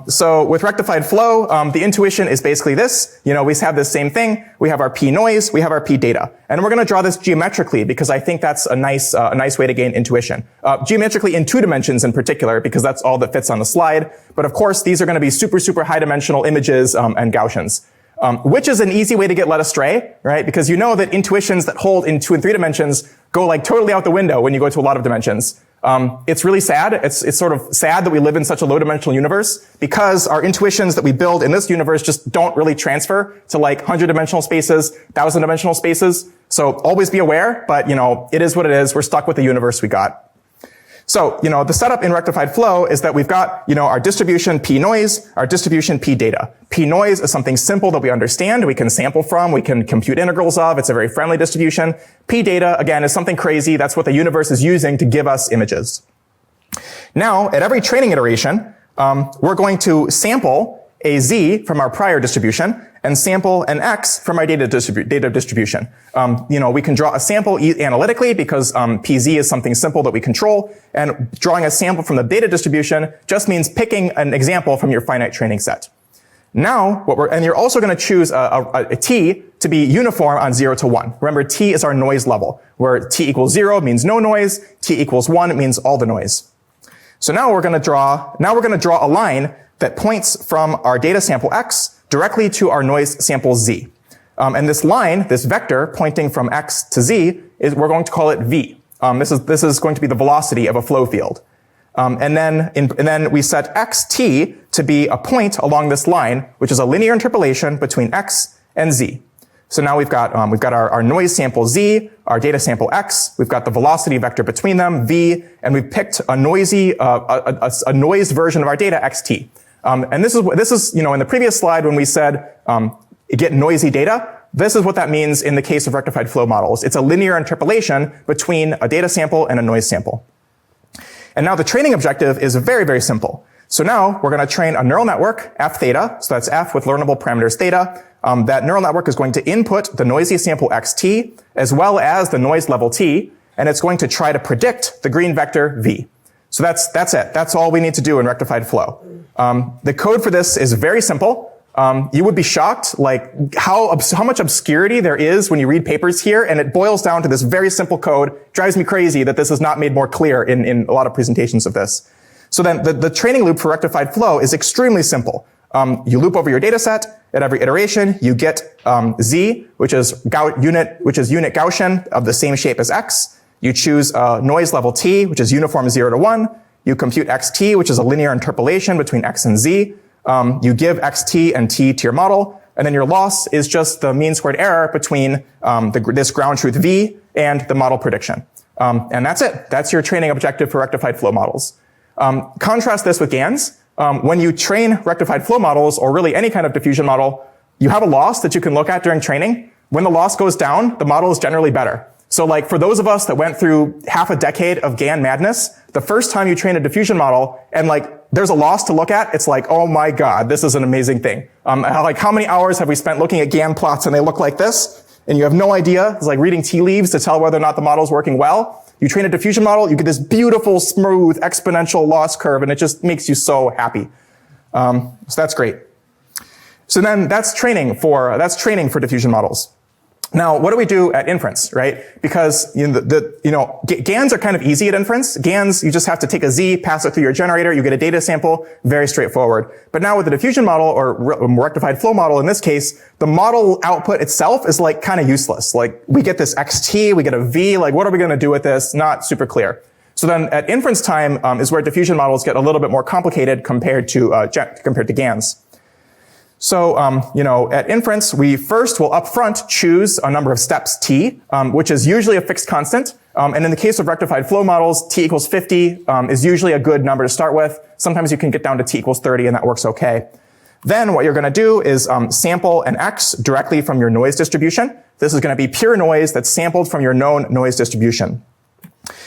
A: So with rectified flow, the intuition is basically this. We have this same thing. We have our P noise, we have our P data. And we're going to draw this geometrically because I think that's a nice way to gain intuition. Geometrically in 2 dimensions in particular, because that's all that fits on the slide. But of course, these are going to be super, super high dimensional images, and Gaussians. Which is an easy way to get led astray, right? Because you know that intuitions that hold in 2 and 3 dimensions go totally out the window when you go to a lot of dimensions. It's really sad. It's sort of sad that we live in such a low dimensional universe because our intuitions that we build in this universe just don't really transfer to 100 dimensional spaces, 1,000 dimensional spaces. So always be aware, but it is what it is. We're stuck with the universe we got. So, the setup in rectified flow is that we've got, our distribution P noise, our distribution P data. P noise is something simple that we understand, we can sample from, we can compute integrals of, it's a very friendly distribution. P data, again, is something crazy, that's what the universe is using to give us images. Now, at every training iteration, we're going to sample a Z from our prior distribution and sample an X from our data distribution. We can draw a sample analytically because PZ is something simple that we control, and drawing a sample from the data distribution just means picking an example from your finite training set. Now, and you're also going to choose a T to be uniform on 0 to 1. Remember, T is our noise level, where T equals 0 means no noise, T equals 1 means all the noise. So now we're going to draw a line that points from our data sample X directly to our noise sample Z. And this line, this vector pointing from X to Z, we're going to call it V. This is going to be the velocity of a flow field. And then we set xt to be a point along this line, which is a linear interpolation between X and Z. So now we've got our noise sample Z, our data sample X, we've got the velocity vector between them, V, and we've picked a noisy, a noised version of our data, xt. And this is, in the previous slide when we said, get noisy data, this is what that means in the case of rectified flow models. It's a linear interpolation between a data sample and a noise sample. And now the training objective is very, very simple. So now we're going to train a neural network, f theta, so that's f with learnable parameters theta. That neural network is going to input the noisy sample xt, as well as the noise level t, and it's going to try to predict the green vector v. So that's it. That's all we need to do in rectified flow. The code for this is very simple. You would be shocked, how much obscurity there is when you read papers here, and it boils down to this very simple code. It drives me crazy that this is not made more clear in a lot of presentations of this. So then the training loop for rectified flow is extremely simple. You loop over your data set. At every iteration, you get Z, which is unit Gaussian of the same shape as X. You choose noise level T, which is uniform 0 to 1. You compute XT, which is a linear interpolation between X and Z. You give XT and T to your model. And then your loss is just the mean squared error between this ground truth V and the model prediction. And that's it. That's your training objective for rectified flow models. Contrast this with GANs. When you train rectified flow models, or really any kind of diffusion model, you have a loss that you can look at during training. When the loss goes down, the model is generally better. So like for those of us that went through half a decade of GAN madness, the first time you train a diffusion model and like there's a loss to look at, it's like, oh my God, this is an amazing thing. Like how many hours have we spent looking at GAN plots and they look like this? And you have no idea. It's like reading tea leaves to tell whether or not the model's working well. You train a diffusion model, you get this beautiful, smooth, exponential loss curve, and it just makes you so happy. So that's great. So then that's training for diffusion models. Now, what do we do at inference, right? Because GANs are kind of easy at inference. GANs, you just have to take a Z, pass it through your generator, you get a data sample, very straightforward. But now with the diffusion model, or rectified flow model in this case, the model output itself is like kind of useless. Like we get this XT, we get a V, like what are we going to do with this? Not super clear. So then at inference time is where diffusion models get a little bit more complicated compared to GANs. So, at inference, we first will upfront choose a number of steps t, which is usually a fixed constant. And in the case of rectified flow models, t equals 50 is usually a good number to start with. Sometimes you can get down to t equals 30 and that works okay. Then what you're going to do is sample an x directly from your noise distribution. This is going to be pure noise that's sampled from your known noise distribution.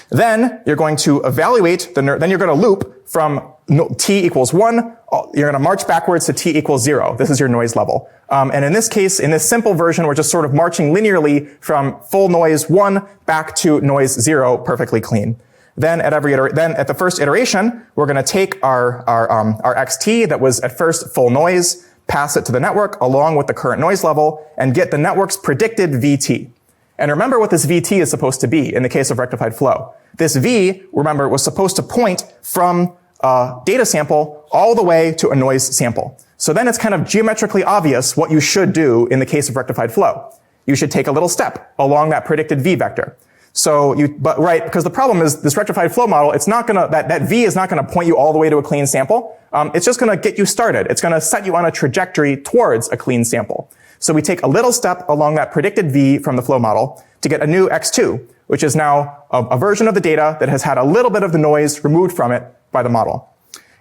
A: Then you're going to evaluate then you're going to loop from t equals 1, you're going to march backwards to t equals 0. This is your noise level. And in this case, in this simple version, we're just sort of marching linearly from full noise 1 back to noise 0 perfectly clean. Then at the first iteration, we're going to take our xt that was at first full noise, pass it to the network along with the current noise level, and get the network's predicted VT. And remember what this VT is supposed to be in the case of rectified flow. This V, remember, was supposed to point from a data sample all the way to a noise sample. So then it's kind of geometrically obvious what you should do in the case of rectified flow. You should take a little step along that predicted V vector. Because the problem is this rectified flow model, it's not gonna, that V is not gonna point you all the way to a clean sample. It's just gonna get you started. It's gonna set you on a trajectory towards a clean sample. So we take a little step along that predicted V from the flow model to get a new X2, which is now a version of the data that has had a little bit of the noise removed from it by the model.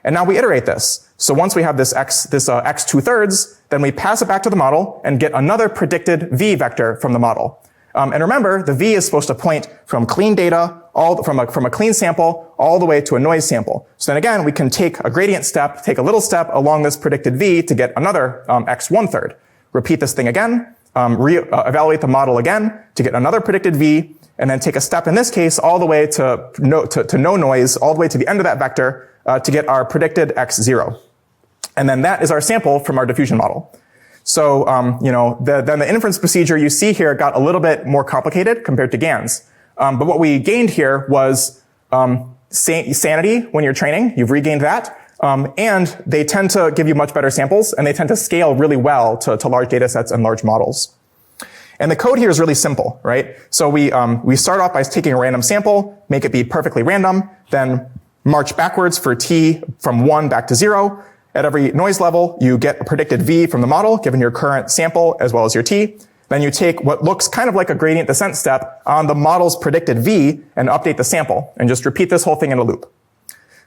A: And now we iterate this. So once we have this X 2/3, then we pass it back to the model and get another predicted V vector from the model. And remember, the V is supposed to point from clean data, from a clean sample, all the way to a noise sample. So then again, we can take a gradient step, take a little step along this predicted V to get another X 1/3. Repeat this thing again, evaluate the model again to get another predicted V, and then take a step in this case all the way to no noise, all the way to the end of that vector to get our predicted X0. And then that is our sample from our diffusion model. So, then the inference procedure you see here got a little bit more complicated compared to GANs. But what we gained here was sanity when you're training. You've regained that. And they tend to give you much better samples, and they tend to scale really well to large data sets and large models. And the code here is really simple, right? So we start off by taking a random sample, make it be perfectly random, then march backwards for t from 1 back to 0. At every noise level, you get a predicted V from the model, given your current sample as well as your t. Then you take what looks kind of like a gradient descent step on the model's predicted V and update the sample, and just repeat this whole thing in a loop.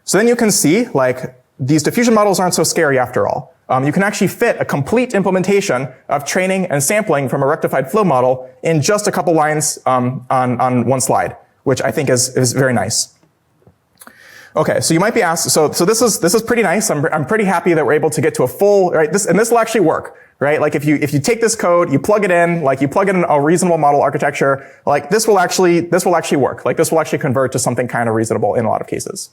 A: So then you can see, like, these diffusion models aren't so scary after all. You can actually fit a complete implementation of training and sampling from a rectified flow model in just a couple lines on one slide, which I think is very nice. Okay, so you might be asked, so this is pretty nice. I'm pretty happy that we're able to get to a full, right? This will actually work, right? Like if you take this code, you plug it in, like you plug in a reasonable model architecture, like this will actually work. Like this will actually convert to something kind of reasonable in a lot of cases.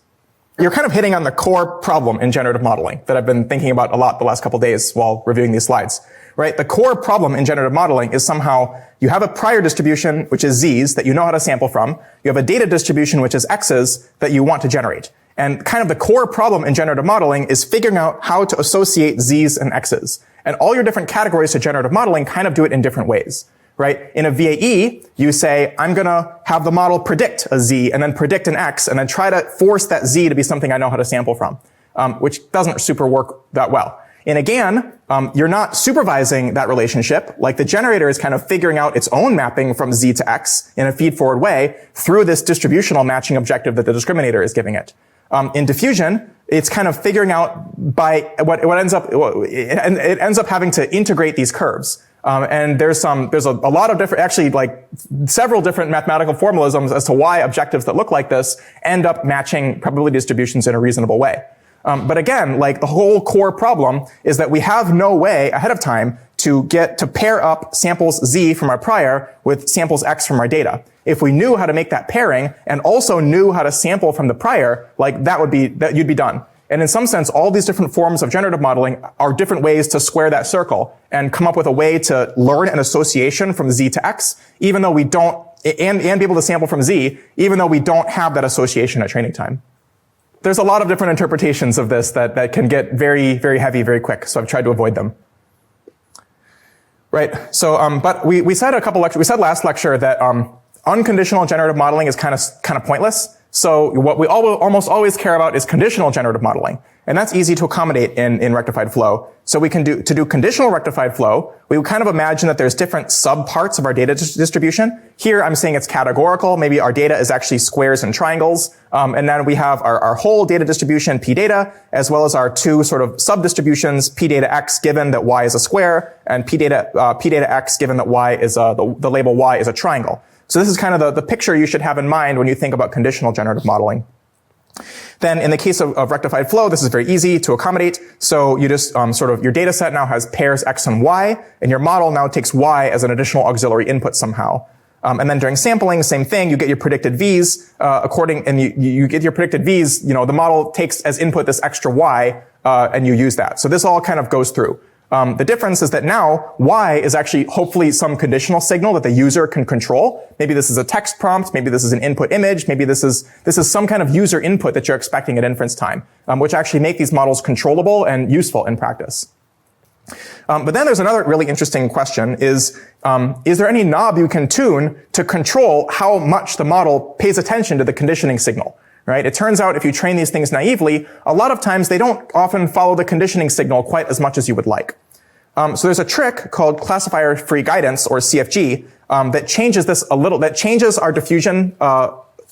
A: You're kind of hitting on the core problem in generative modeling that I've been thinking about a lot the last couple of days while reviewing these slides, right? The core problem in generative modeling is somehow you have a prior distribution, which is Z's, that you know how to sample from. You have a data distribution, which is X's, that you want to generate. And kind of the core problem in generative modeling is figuring out how to associate z's and x's. And all your different categories to generative modeling kind of do it in different ways, right? In a VAE, you say, I'm going to have the model predict a z and then predict an x and then try to force that z to be something I know how to sample from, which doesn't super work that well. In a GAN, you're not supervising that relationship. Like the generator is kind of figuring out its own mapping from z to x in a feed-forward way through this distributional matching objective that the discriminator is giving it. In diffusion, it's kind of figuring out by what ends up, it ends up having to integrate these curves. And there's a lot of different, actually like several different mathematical formalisms as to why objectives that look like this end up matching probability distributions in a reasonable way. But again, like the whole core problem is that we have no way ahead of time to pair up samples z from our prior with samples x from our data. If we knew how to make that pairing and also knew how to sample from the prior, like you'd be done. And in some sense, all these different forms of generative modeling are different ways to square that circle and come up with a way to learn an association from z to x, even though we don't, and be able to sample from z, even though we don't have that association at training time. There's a lot of different interpretations of this that can get very, very heavy very quick, so I've tried to avoid them. Right, so, but we said last lecture that, unconditional generative modeling is kind of pointless. So what we almost always care about is conditional generative modeling. And that's easy to accommodate in rectified flow. So to do conditional rectified flow, we would kind of imagine that there's different subparts of our data distribution. Here I'm saying it's categorical. Maybe our data is actually squares and triangles. And then we have our whole data distribution, p data, as well as our two sort of subdistributions, p data x given that y is a square, and p data x given that y is the label y is a triangle. So this is kind of the picture you should have in mind when you think about conditional generative modeling. Then in the case of rectified flow, this is very easy to accommodate. So you just your data set now has pairs x and y, and your model now takes y as an additional auxiliary input somehow. And then during sampling, same thing, you get your predicted v's, and you get your predicted v's, the model takes as input this extra y, and you use that. So this all kind of goes through. The difference is that now y is actually hopefully some conditional signal that the user can control. Maybe this is a text prompt, maybe this is an input image, maybe this is some kind of user input that you're expecting at inference time, which actually make these models controllable and useful in practice. But then there's another really interesting question is there any knob you can tune to control how much the model pays attention to the conditioning signal? Right? It turns out if you train these things naively, a lot of times they don't often follow the conditioning signal quite as much as you would like. So there's a trick called classifier-free guidance, or CFG, that changes this a little, that changes our diffusion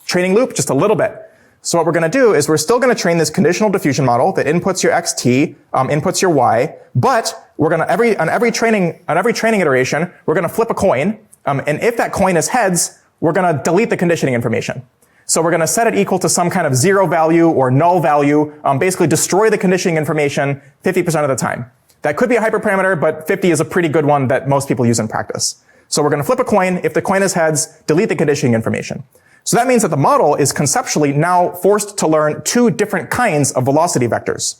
A: training loop just a little bit. So what we're going to do is we're still going to train this conditional diffusion model that inputs your xt, inputs your y, but we're going to on every training iteration, we're going to flip a coin, and if that coin is heads, we're going to delete the conditioning information. So we're going to set it equal to some kind of zero value or null value, basically destroy the conditioning information 50% of the time. That could be a hyperparameter, but 50 is a pretty good one that most people use in practice. So we're going to flip a coin. If the coin is heads, delete the conditioning information. So that means that the model is conceptually now forced to learn two different kinds of velocity vectors,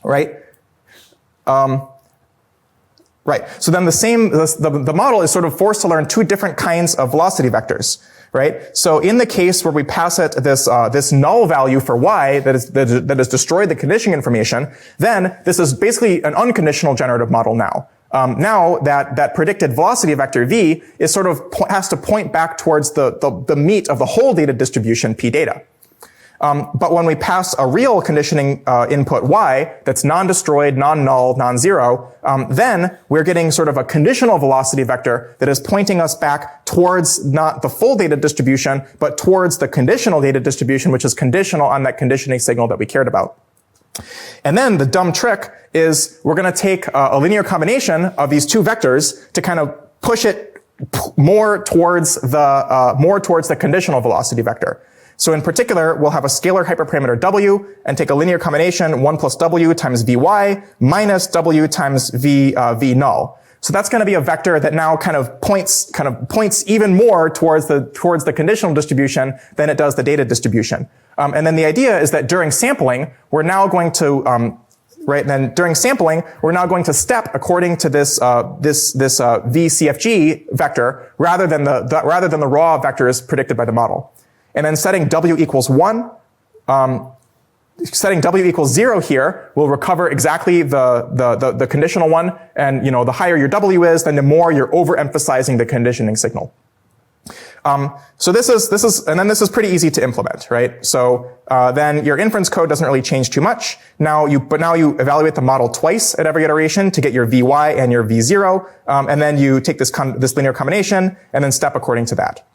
A: right? Right. So then the model is sort of forced to learn two different kinds of velocity vectors. Right? So in the case where we pass it this null value for y that has destroyed the conditioning information, then this is basically an unconditional generative model now. Now that predicted velocity vector v is sort of has to point back towards the meat of the whole data distribution p data. But when we pass a real conditioning input y that's non-destroyed, non-null, non-zero, then we're getting sort of a conditional velocity vector that is pointing us back towards not the full data distribution, but towards the conditional data distribution, which is conditional on that conditioning signal that we cared about. And then the dumb trick is we're going to take a linear combination of these two vectors to kind of push it more towards the conditional velocity vector. So in particular, we'll have a scalar hyperparameter w and take a linear combination 1 plus w times vy minus w times v null. So that's going to be a vector that now kind of points even more towards the conditional distribution than it does the data distribution. And then the idea is that during sampling, we're now going to step according to this VCFG vector rather than the raw vectors predicted by the model. And then setting w equals 1, setting W equals 0 here will recover exactly the conditional one. And, the higher your W is, then the more you're overemphasizing the conditioning signal. So this is pretty easy to implement, right? So, then your inference code doesn't really change too much. Now you evaluate the model twice at every iteration to get your Vy and your V0. And then you take this linear combination and then step according to that.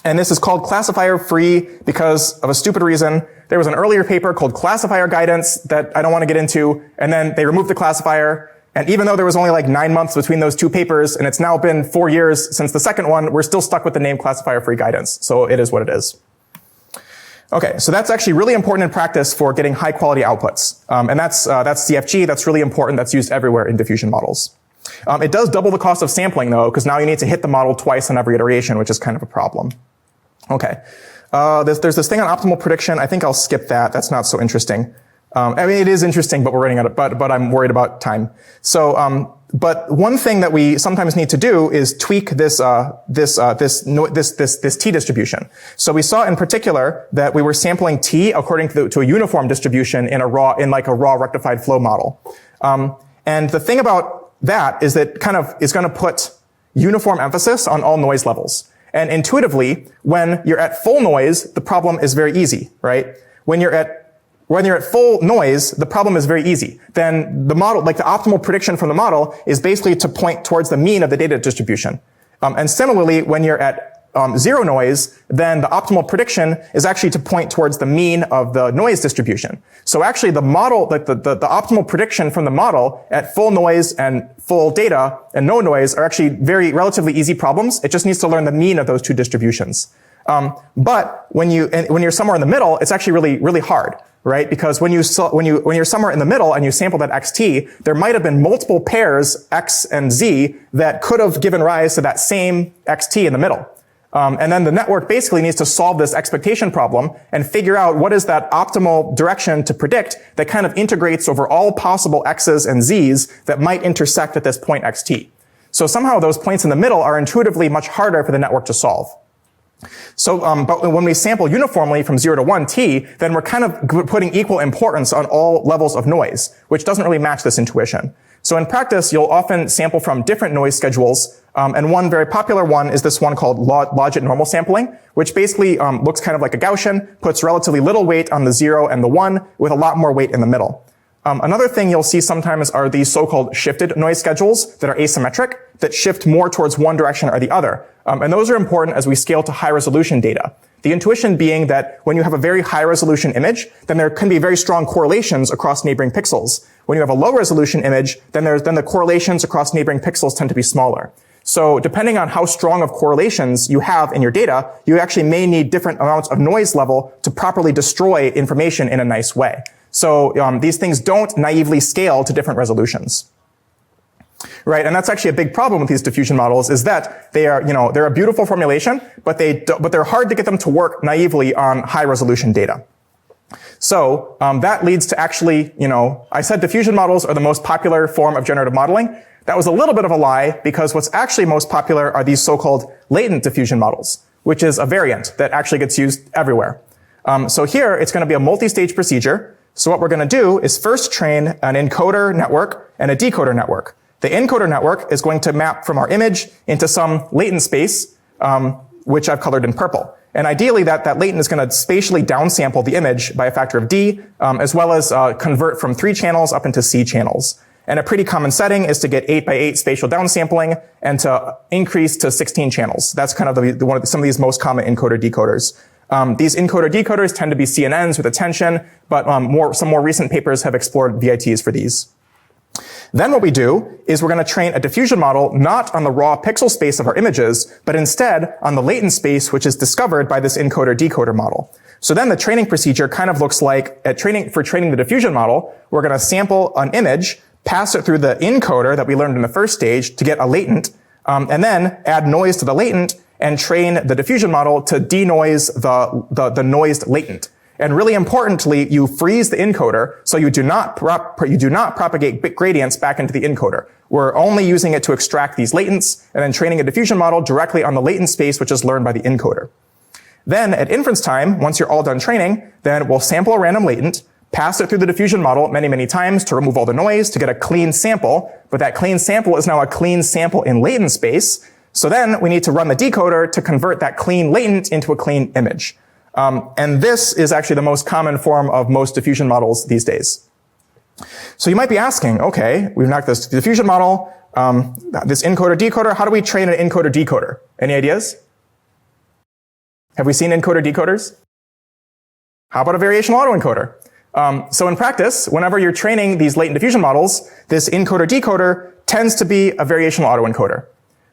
A: And this is called classifier free because of a stupid reason. There was an earlier paper called classifier guidance that I don't want to get into. And then they removed the classifier. And even though there was only like 9 months between those two papers, and it's now been 4 years since the second one, we're still stuck with the name classifier free guidance. So it is what it is. Okay, so that's actually really important in practice for getting high quality outputs. And that's CFG. That's really important. That's used everywhere in diffusion models. It does double the cost of sampling though, because now you need to hit the model twice on every iteration, which is kind of a problem. Okay. There's this thing on optimal prediction. I think I'll skip that. That's not so interesting. I mean, it is interesting, but we're running out of, but I'm worried about time. So, but one thing that we sometimes need to do is tweak this T distribution. So we saw in particular that we were sampling T according to a uniform distribution in a raw rectified flow model. And the thing about that is that kind of is going to put uniform emphasis on all noise levels. And intuitively, when you're at full noise, the problem is very easy, right? When you're at full noise, the problem is very easy. Then the model, like the optimal prediction from the model, is basically to point towards the mean of the data distribution. And similarly, when you're at zero noise, then the optimal prediction is actually to point towards the mean of the noise distribution. So actually the model, like the optimal prediction from the model at full noise and full data and no noise are actually relatively easy problems. It just needs to learn the mean of those two distributions. But when you're somewhere in the middle, it's actually really, really hard, right? Because when you're somewhere in the middle and you sample that XT, there might have been multiple pairs X and Z that could have given rise to that same XT in the middle. And then the network basically needs to solve this expectation problem and figure out what is that optimal direction to predict that kind of integrates over all possible X's and Z's that might intersect at this point XT. So somehow those points in the middle are intuitively much harder for the network to solve. So, but when we sample uniformly from 0 to 1 T, then we're kind of putting equal importance on all levels of noise, which doesn't really match this intuition. So in practice, you'll often sample from different noise schedules, and one very popular one is this one called logit normal sampling, which basically looks kind of like a Gaussian, puts relatively little weight on the 0 and the 1, with a lot more weight in the middle. Another thing you'll see sometimes are these so-called shifted noise schedules that are asymmetric, that shift more towards one direction or the other. And those are important as we scale to high-resolution data. The intuition being that when you have a very high-resolution image, then there can be very strong correlations across neighboring pixels. When you have a low-resolution image, then the correlations across neighboring pixels tend to be smaller. So depending on how strong of correlations you have in your data, you actually may need different amounts of noise level to properly destroy information in a nice way. So these things don't naively scale to different resolutions. Right, and that's actually a big problem with these diffusion models is that they are, they're a beautiful formulation, but they're hard to get them to work naively on high resolution data. So that leads to actually, I said diffusion models are the most popular form of generative modeling. That was a little bit of a lie because what's actually most popular are these so-called latent diffusion models, which is a variant that actually gets used everywhere. So here it's going to be a multi-stage procedure. So what we're going to do is first train an encoder network and a decoder network. The encoder network is going to map from our image into some latent space, which I've colored in purple. And ideally that latent is going to spatially downsample the image by a factor of D, as well as convert from 3 channels up into C channels. And a pretty common setting is to get 8 by 8 spatial downsampling and to increase to 16 channels. That's kind of some of these most common encoder decoders. These encoder decoders tend to be CNNs with attention, but some more recent papers have explored VITs for these. Then what we do is we're going to train a diffusion model not on the raw pixel space of our images, but instead on the latent space which is discovered by this encoder-decoder model. So then the training procedure kind of looks like for training the diffusion model, we're going to sample an image, pass it through the encoder that we learned in the first stage to get a latent, and then add noise to the latent and train the diffusion model to denoise the noised latent. And really importantly, you freeze the encoder so you do not propagate bit gradients back into the encoder. We're only using it to extract these latents and then training a diffusion model directly on the latent space which is learned by the encoder. Then at inference time, once you're all done training, then we'll sample a random latent, passed it through the diffusion model many, many times to remove all the noise, to get a clean sample, but that clean sample is now a clean sample in latent space. So then we need to run the decoder to convert that clean latent into a clean image. And this is actually the most common form of most diffusion models these days. So you might be asking, okay, we've knocked this diffusion model, this encoder decoder, how do we train an encoder decoder? Any ideas? Have we seen encoder decoders? How about a variational autoencoder? So in practice, whenever you're training these latent diffusion models, this encoder decoder tends to be a variational autoencoder.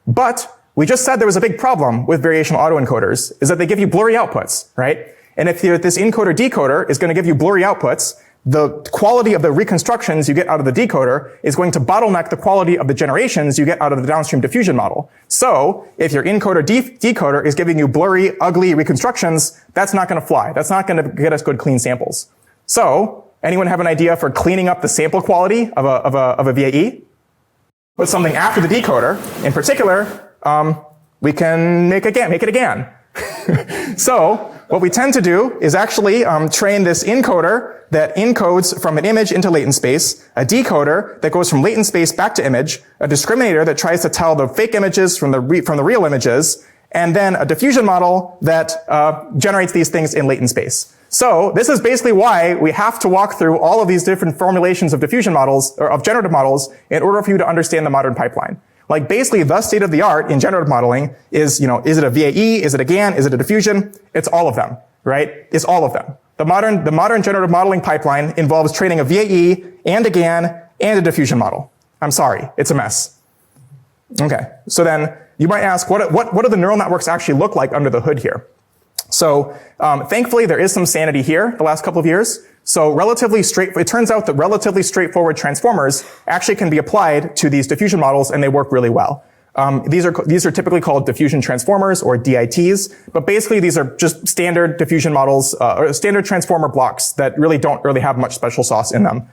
A: But we just said there was a big problem with variational autoencoders, is that they give you blurry outputs, right? And if this encoder decoder is going to give you blurry outputs, the quality of the reconstructions you get out of the decoder is going to bottleneck the quality of the generations you get out of the downstream diffusion model. So if your encoder decoder is giving you blurry, ugly reconstructions, that's not going to fly. That's not going to get us good clean samples. So anyone have an idea for cleaning up the sample quality of a VAE? Put something after the decoder. In particular, we can make it a GAN. So what we tend to do is actually train this encoder that encodes from an image into latent space, a decoder that goes from latent space back to image, a discriminator that tries to tell the fake images from the real images, and then a diffusion model that generates these things in latent space. So this is basically why we have to walk through all of these different formulations of diffusion models, or of generative models, in order for you to understand the modern pipeline. Like basically the state of the art in generative modeling is, is it a VAE? Is it a GAN? Is it a diffusion? It's all of them, right? It's all of them. The modern generative modeling pipeline involves training a VAE and a GAN and a diffusion model. I'm sorry, it's a mess. Okay, so then you might ask, what do the neural networks actually look like under the hood here? So thankfully there is some sanity here the last couple of years. So it turns out that relatively straightforward transformers actually can be applied to these diffusion models, and they work really well. These are typically called diffusion transformers, or DITs, but basically these are just standard diffusion models, or standard transformer blocks that really don't have much special sauce in them.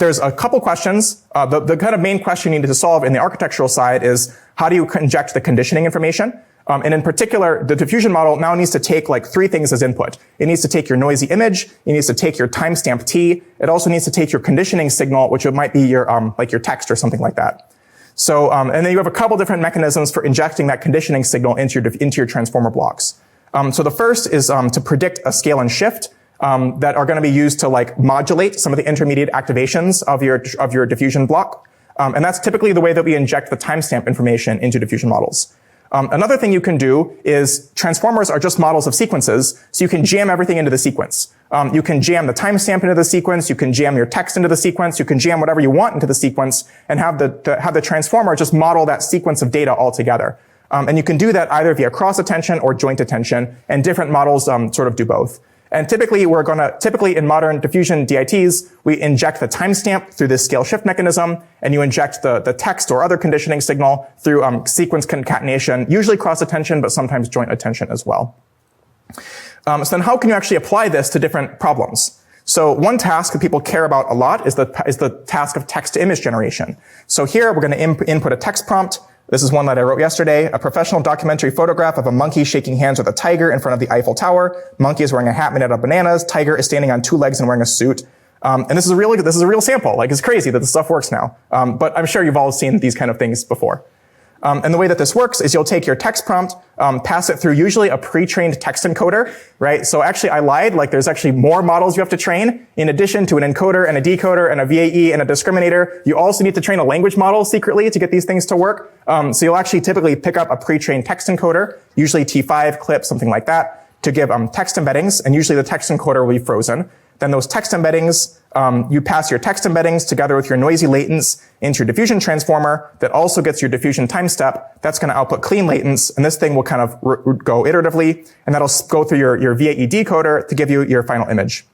A: There's a couple questions. The kind of main question you need to solve in the architectural side is, how do you inject the conditioning information? And in particular, the diffusion model now needs to take like 3 things as input. It needs to take your noisy image. It needs to take your timestamp T. It also needs to take your conditioning signal, which might be your, like your text or something like that. So, and then you have a couple different mechanisms for injecting that conditioning signal into your transformer blocks. So the first is, to predict a scale and shift, that are going to be used to like modulate some of the intermediate activations of your diffusion block. And that's typically the way that we inject the timestamp information into diffusion models. Another thing you can do is transformers are just models of sequences, so you can jam everything into the sequence. You can jam the timestamp into the sequence, you can jam your text into the sequence, you can jam whatever you want into the sequence, and have the transformer just model that sequence of data all together. And you can do that either via cross attention or joint attention, and different models sort of do both. And typically in modern diffusion DITs, we inject the timestamp through this scale shift mechanism, and you inject the text or other conditioning signal through sequence concatenation, usually cross attention, but sometimes joint attention as well. So then how can you actually apply this to different problems? So one task that people care about a lot is the task of text to image generation. So here we're going to input a text prompt. This is one that I wrote yesterday, a professional documentary photograph of a monkey shaking hands with a tiger in front of the Eiffel Tower. Monkey is wearing a hat made out of bananas. Tiger is standing on 2 legs and wearing a suit. And this is a real sample. Like, it's crazy that this stuff works now. But I'm sure you've all seen these kind of things before. And the way that this works is you'll take your text prompt, pass it through usually a pre-trained text encoder, right? So actually I lied, like there's actually more models you have to train. In addition to an encoder and a decoder and a VAE and a discriminator, you also need to train a language model secretly to get these things to work. So you'll actually typically pick up a pre-trained text encoder, usually T5, clip, something like that, to give text embeddings, and usually the text encoder will be frozen. Then those text embeddings, you pass your text embeddings together with your noisy latents into your diffusion transformer that also gets your diffusion time step. That's going to output clean latents, and this thing will kind of go iteratively, and that'll go through your VAE decoder to give you your final image.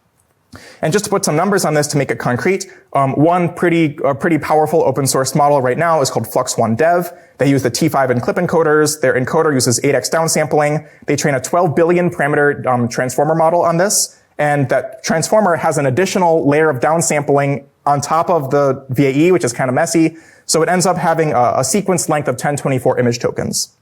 A: And just to put some numbers on this to make it concrete, one pretty powerful open source model right now is called Flux1 Dev. They use the T5 and clip encoders. Their encoder uses 8x downsampling. They train a 12 billion parameter transformer model on this. And that transformer has an additional layer of downsampling on top of the VAE, which is kind of messy. So it ends up having a sequence length of 1024 image tokens.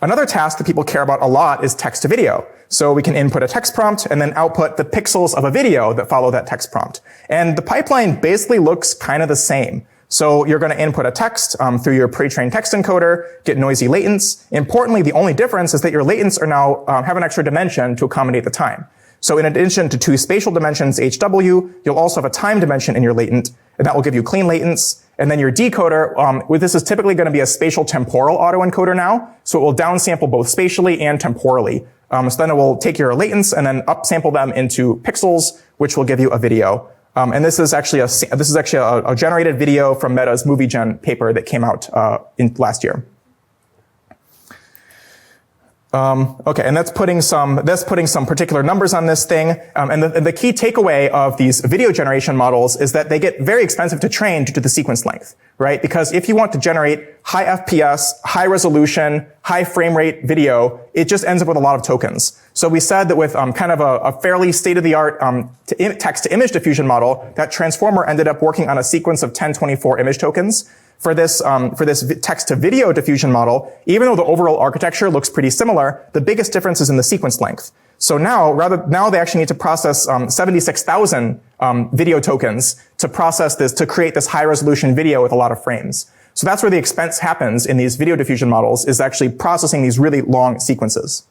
A: Another task that people care about a lot is text to video. So we can input a text prompt and then output the pixels of a video that follow that text prompt. And the pipeline basically looks kind of the same. So you're going to input a text through your pre-trained text encoder, get noisy latents. Importantly, the only difference is that your latents are now have an extra dimension to accommodate the time. So in addition to two spatial dimensions, HW, you'll also have a time dimension in your latent, and that will give you clean latents. And then your decoder, this is typically going to be a spatial temporal autoencoder now, so it will downsample both spatially and temporally. So then it will take your latents and then upsample them into pixels, which will give you a video. And this is actually a generated video from Meta's MovieGen paper that came out last year. Okay, and that's putting some particular numbers on this thing. And the key takeaway of these video generation models is that they get very expensive to train due to the sequence length, right? Because if you want to generate high FPS, high resolution, high frame rate video, it just ends up with a lot of tokens. So we said that with kind of a fairly state-of-the-art text-to-image diffusion model, that transformer ended up working on a sequence of 1024 image tokens. For this text-to-video diffusion model, even though the overall architecture looks pretty similar, the biggest difference is in the sequence length. So now they actually need to process 76,000 video tokens to process this, to create this high-resolution video with a lot of frames. So that's where the expense happens in these video diffusion models, is actually processing these really long sequences.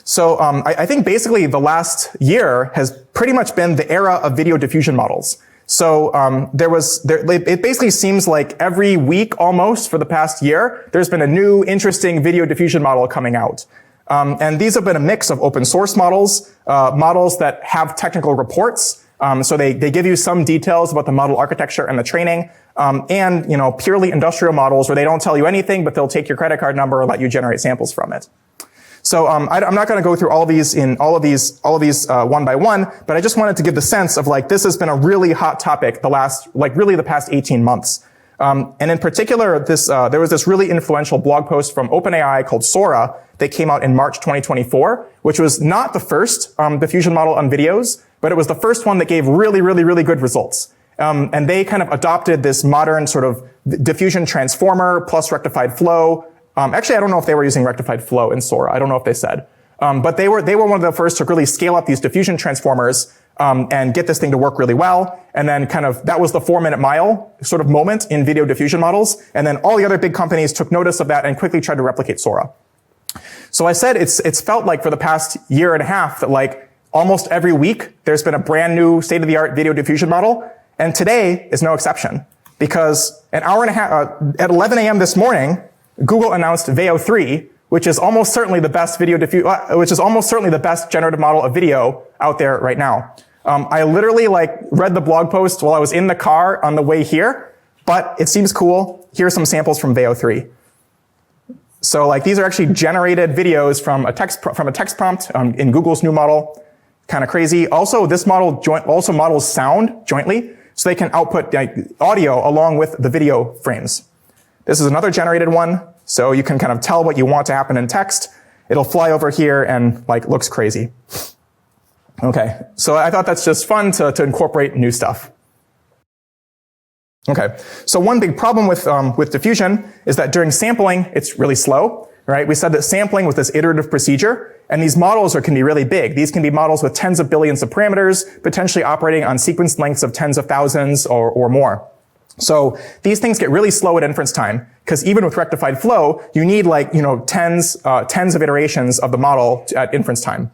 A: So I think basically the last year has pretty much been the era of video diffusion models. So it basically seems like every week almost for the past year, there's been a new interesting video diffusion model coming out. And these have been a mix of open source models, models that have technical reports. So they give you some details about the model architecture and the training, and purely industrial models where they don't tell you anything, but they'll take your credit card number and let you generate samples from it. So I'm not going to go through all of these one by one, but I just wanted to give the sense of this has been a really hot topic the past 18 months. And in particular, there was this really influential blog post from OpenAI called Sora that came out in March 2024, which was not the first diffusion model on videos, but it was the first one that gave really, really, really good results. And they kind of adopted this modern sort of diffusion transformer plus rectified flow. Actually, I don't know if they were using rectified flow in Sora. I don't know if they said. But they were one of the first to really scale up these diffusion transformers, and get this thing to work really well. And then that was the 4-minute mile sort of moment in video diffusion models. And then all the other big companies took notice of that and quickly tried to replicate Sora. So I said it's felt like for the past year and a half that almost every week there's been a brand new state-of-the-art video diffusion model. And today is no exception, because an hour and a half, at 11 a.m. this morning, Google announced Veo 3, which is almost certainly the best generative model of video out there right now. I literally read the blog post while I was in the car on the way here, but it seems cool. Here are some samples from Veo 3. So these are actually generated videos from a text prompt in Google's new model. Kind of crazy. Also, this model also models sound jointly, so they can output audio along with the video frames. This is another generated one, so you can kind of tell what you want to happen in text. It'll fly over here and looks crazy. Okay, so I thought that's just fun to incorporate new stuff. Okay, so one big problem with diffusion is that during sampling, it's really slow, right? We said that sampling was this iterative procedure, and these models can be really big. These can be models with tens of billions of parameters, potentially operating on sequence lengths of tens of thousands or more. So these things get really slow at inference time, because even with rectified flow, you need tens of iterations of the model at inference time.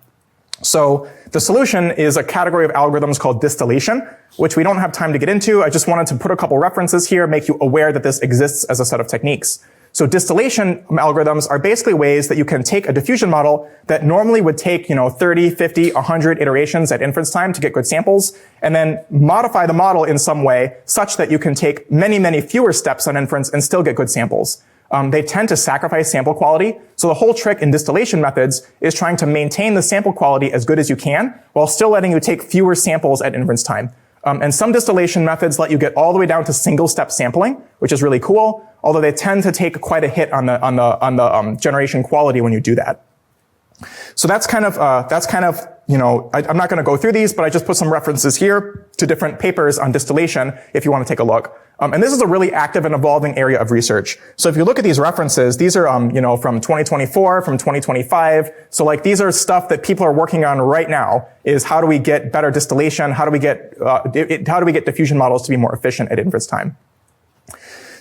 A: So the solution is a category of algorithms called distillation, which we don't have time to get into. I just wanted to put a couple references here, make you aware that this exists as a set of techniques. So distillation algorithms are basically ways that you can take a diffusion model that normally would take, 30, 50, 100 iterations at inference time to get good samples, and then modify the model in some way such that you can take many, many fewer steps on inference and still get good samples. They tend to sacrifice sample quality. So the whole trick in distillation methods is trying to maintain the sample quality as good as you can while still letting you take fewer samples at inference time. And some distillation methods let you get all the way down to single-step sampling, which is really cool, although they tend to take quite a hit on the generation quality when you do that. So that's kind of I'm not going to go through these, but I just put some references here to different papers on distillation if you want to take a look. And this is a really active and evolving area of research. So if you look at these references, these are, from 2024, from 2025. So like these are stuff that people are working on right now, is how do we get better distillation? How do we get diffusion models to be more efficient at inference time?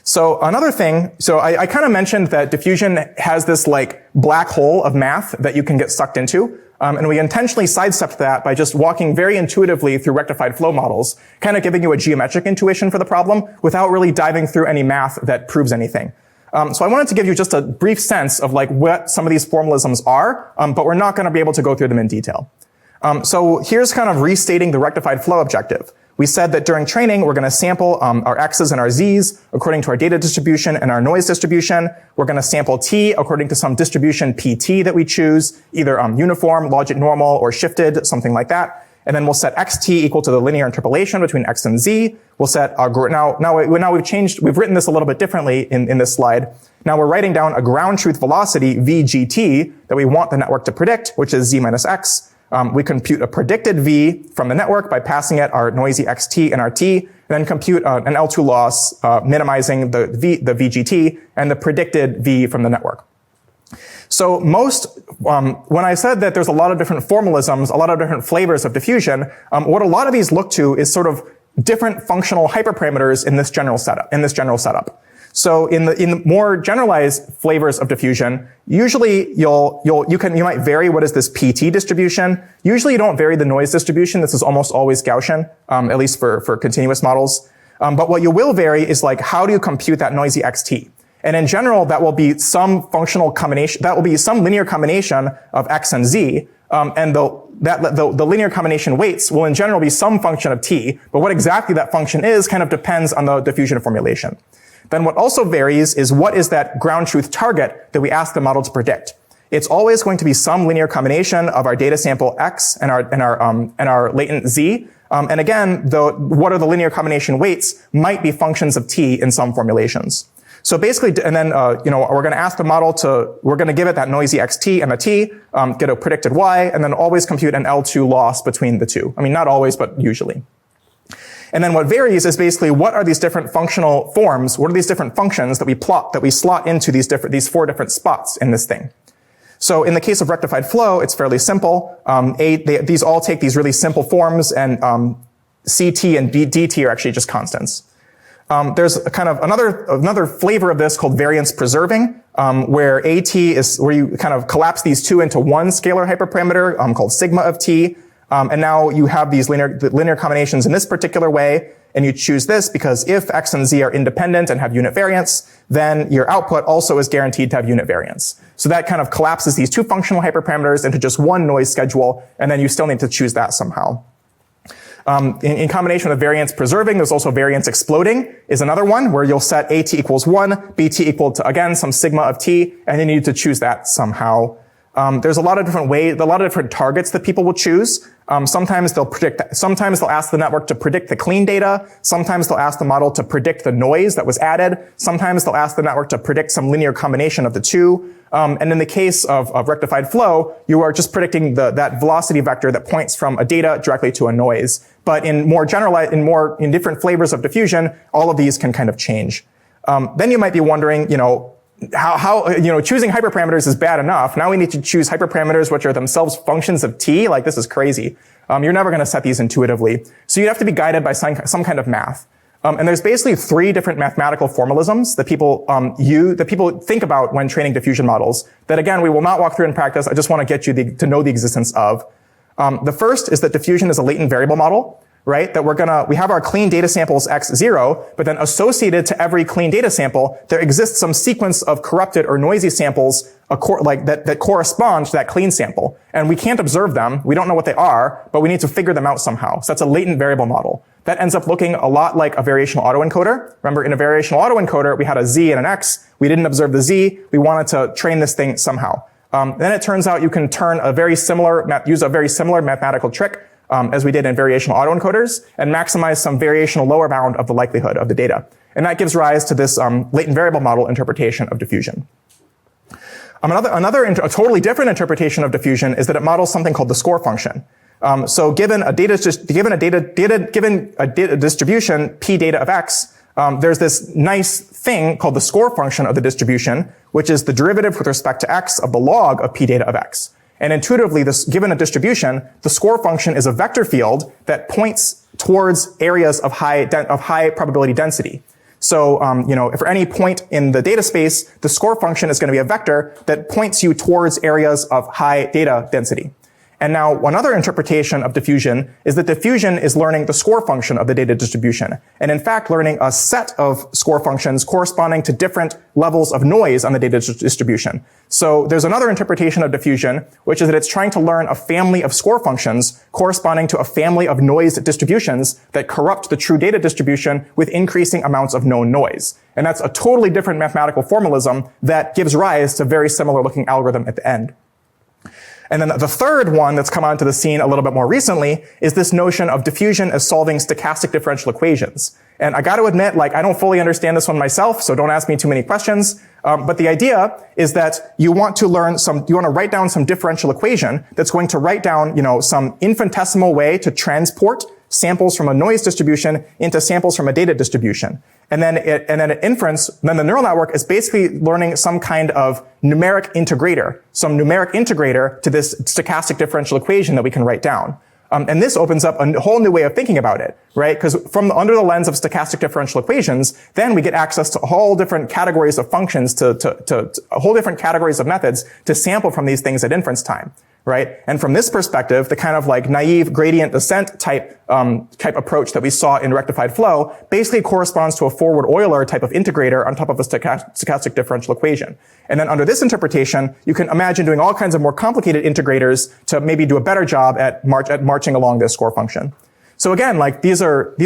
A: So another thing, I kind of mentioned that diffusion has this like black hole of math that you can get sucked into. And we intentionally sidestepped that by just walking very intuitively through rectified flow models, kind of giving you a geometric intuition for the problem without really diving through any math that proves anything. So I wanted to give you just a brief sense of like what some of these formalisms are, but we're not going to be able to go through them in detail. So here's kind of restating the rectified flow objective. We said that during training, we're going to sample our x's and our z's according to our data distribution and our noise distribution. We're going to sample t according to some distribution pt that we choose, either uniform, logit normal, or shifted, something like that. And then we'll set xt equal to the linear interpolation between x and z. We'll set now we've written this a little bit differently in this slide. Now we're writing down a ground truth velocity vgt that we want the network to predict, which is z minus x. We compute a predicted V from the network by passing it our noisy XT and our T, and then compute an L2 loss, minimizing the VGT and the predicted V from the network. So when I said that there's a lot of different formalisms, a lot of different flavors of diffusion, what a lot of these look to is sort of different functional hyperparameters in this general setup. So in the more generalized flavors of diffusion, usually you might vary what is this PT distribution. Usually you don't vary the noise distribution. This is almost always Gaussian, at least for continuous models. But what you will vary is like, how do you compute that noisy XT? And in general, that will be some functional combination, that will be some linear combination of X and Z. And the linear combination weights will in general be some function of T, but what exactly that function is kind of depends on the diffusion formulation. Then what also varies is what is that ground truth target that we ask the model to predict. It's always going to be some linear combination of our data sample X and our latent Z. And again, what are the linear combination weights might be functions of T in some formulations. So basically, and then, we're going to ask the model we're going to give it that noisy XT and a T, get a predicted Y, and then always compute an L2 loss between the two. I mean, not always, but usually. And then what varies is basically what are these different functional forms, what are these different functions that we slot into these four different spots in this thing. So in the case of rectified flow, it's fairly simple. These all take these really simple forms, and CT and DT are actually just constants. There's a kind of another flavor of this called variance preserving, where AT is where you kind of collapse these two into one scalar hyperparameter called sigma of T. And now you have these linear combinations in this particular way, and you choose this because if X and Z are independent and have unit variance, then your output also is guaranteed to have unit variance. So that kind of collapses these two functional hyperparameters into just one noise schedule, and then you still need to choose that somehow. In combination with variance preserving, there's also variance exploding is another one where you'll set AT equals 1, BT equal to, again, some sigma of T, and then you need to choose that somehow. There's a lot of different ways, a lot of different targets that people will choose. Sometimes they'll ask the network to predict the clean data. Sometimes they'll ask the model to predict the noise that was added. Sometimes they'll ask the network to predict some linear combination of the two. And in the case of rectified flow, you are just predicting that velocity vector that points from a data directly to a noise. But in different flavors of diffusion, all of these can kind of change. Then you might be wondering, how choosing hyperparameters is bad enough. Now we need to choose hyperparameters which are themselves functions of T. Like, this is crazy. You're never going to set these intuitively. So you have to be guided by some kind of math. And there's basically three different mathematical formalisms that people think about when training diffusion models that, again, we will not walk through in practice. I just want to get you to know the existence of. The first is that diffusion is a latent variable model, right? That we have our clean data samples x0, but then associated to every clean data sample, there exists some sequence of corrupted or noisy samples that correspond to that clean sample. And we can't observe them. We don't know what they are, but we need to figure them out somehow. So that's a latent variable model. That ends up looking a lot like a variational autoencoder. Remember, in a variational autoencoder, we had a Z and an X. We didn't observe the Z. We wanted to train this thing somehow. Then it turns out you can use a very similar mathematical trick as we did in variational autoencoders, and maximize some variational lower bound of the likelihood of the data. And that gives rise to this latent variable model interpretation of diffusion. A totally different interpretation of diffusion is that it models something called the score function. So given a distribution p data of x, there's this nice thing called the score function of the distribution, which is the derivative with respect to x of the log of p data of x. And intuitively, given a distribution, the score function is a vector field that points towards areas of high probability density. So, for any point in the data space, the score function is going to be a vector that points you towards areas of high data density. And now another interpretation of diffusion is that diffusion is learning the score function of the data distribution, and in fact learning a set of score functions corresponding to different levels of noise on the data distribution. So there's another interpretation of diffusion, which is that it's trying to learn a family of score functions corresponding to a family of noise distributions that corrupt the true data distribution with increasing amounts of known noise. And that's a totally different mathematical formalism that gives rise to very similar looking algorithm at the end. And then the third one that's come onto the scene a little bit more recently is this notion of diffusion as solving stochastic differential equations. And I got to admit, I don't fully understand this one myself, so don't ask me too many questions. But the idea is that you want to write down some differential equation that's going to write down, some infinitesimal way to transport samples from a noise distribution into samples from a data distribution. And then at inference, then the neural network is basically learning some kind of numeric integrator to this stochastic differential equation that we can write down. And this opens up a whole new way of thinking about it, right? Because under the lens of stochastic differential equations, then we get access to whole different categories of functions, to whole different categories of methods to sample from these things at inference time, right? And from this perspective, the kind of naive gradient descent type approach that we saw in rectified flow basically corresponds to a forward Euler type of integrator on top of a stochastic differential equation. And then under this interpretation, you can imagine doing all kinds of more complicated integrators to maybe do a better job at marching along this score function. So again, these are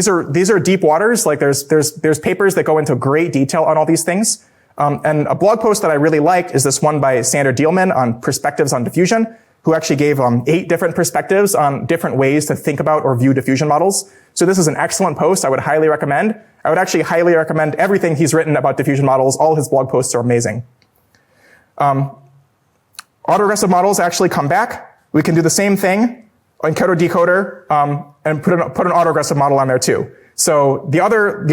A: deep waters. There's papers that go into great detail on all these things. And a blog post that I really liked is this one by Sander Dielman on perspectives on diffusion, who actually gave 8 different perspectives on different ways to think about or view diffusion models. So this is an excellent post I would highly recommend. I would actually highly recommend everything he's written about diffusion models. All his blog posts are amazing. Autoregressive models actually come back. We can do the same thing, encoder decoder, and put an autoregressive model on there too. So the other,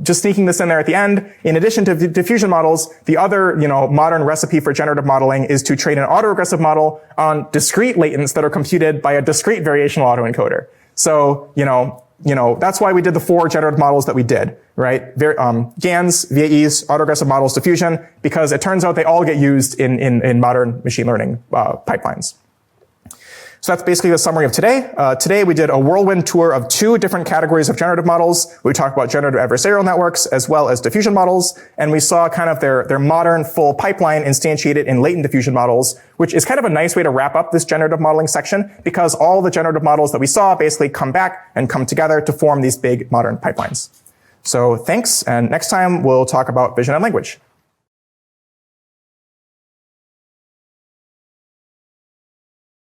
A: just sneaking this in there at the end, in addition to diffusion models, the other, modern recipe for generative modeling is to train an autoregressive model on discrete latents that are computed by a discrete variational autoencoder. So, that's why we did the 4 generative models that we did, right? GANs, VAEs, autoregressive models, diffusion, because it turns out they all get used in modern machine learning pipelines. So that's basically the summary of today. Today we did a whirlwind tour of 2 different categories of generative models. We talked about generative adversarial networks as well as diffusion models, and we saw kind of their modern full pipeline instantiated in latent diffusion models, which is kind of a nice way to wrap up this generative modeling section because all the generative models that we saw basically come back and come together to form these big modern pipelines. So thanks, and next time we'll talk about vision and language.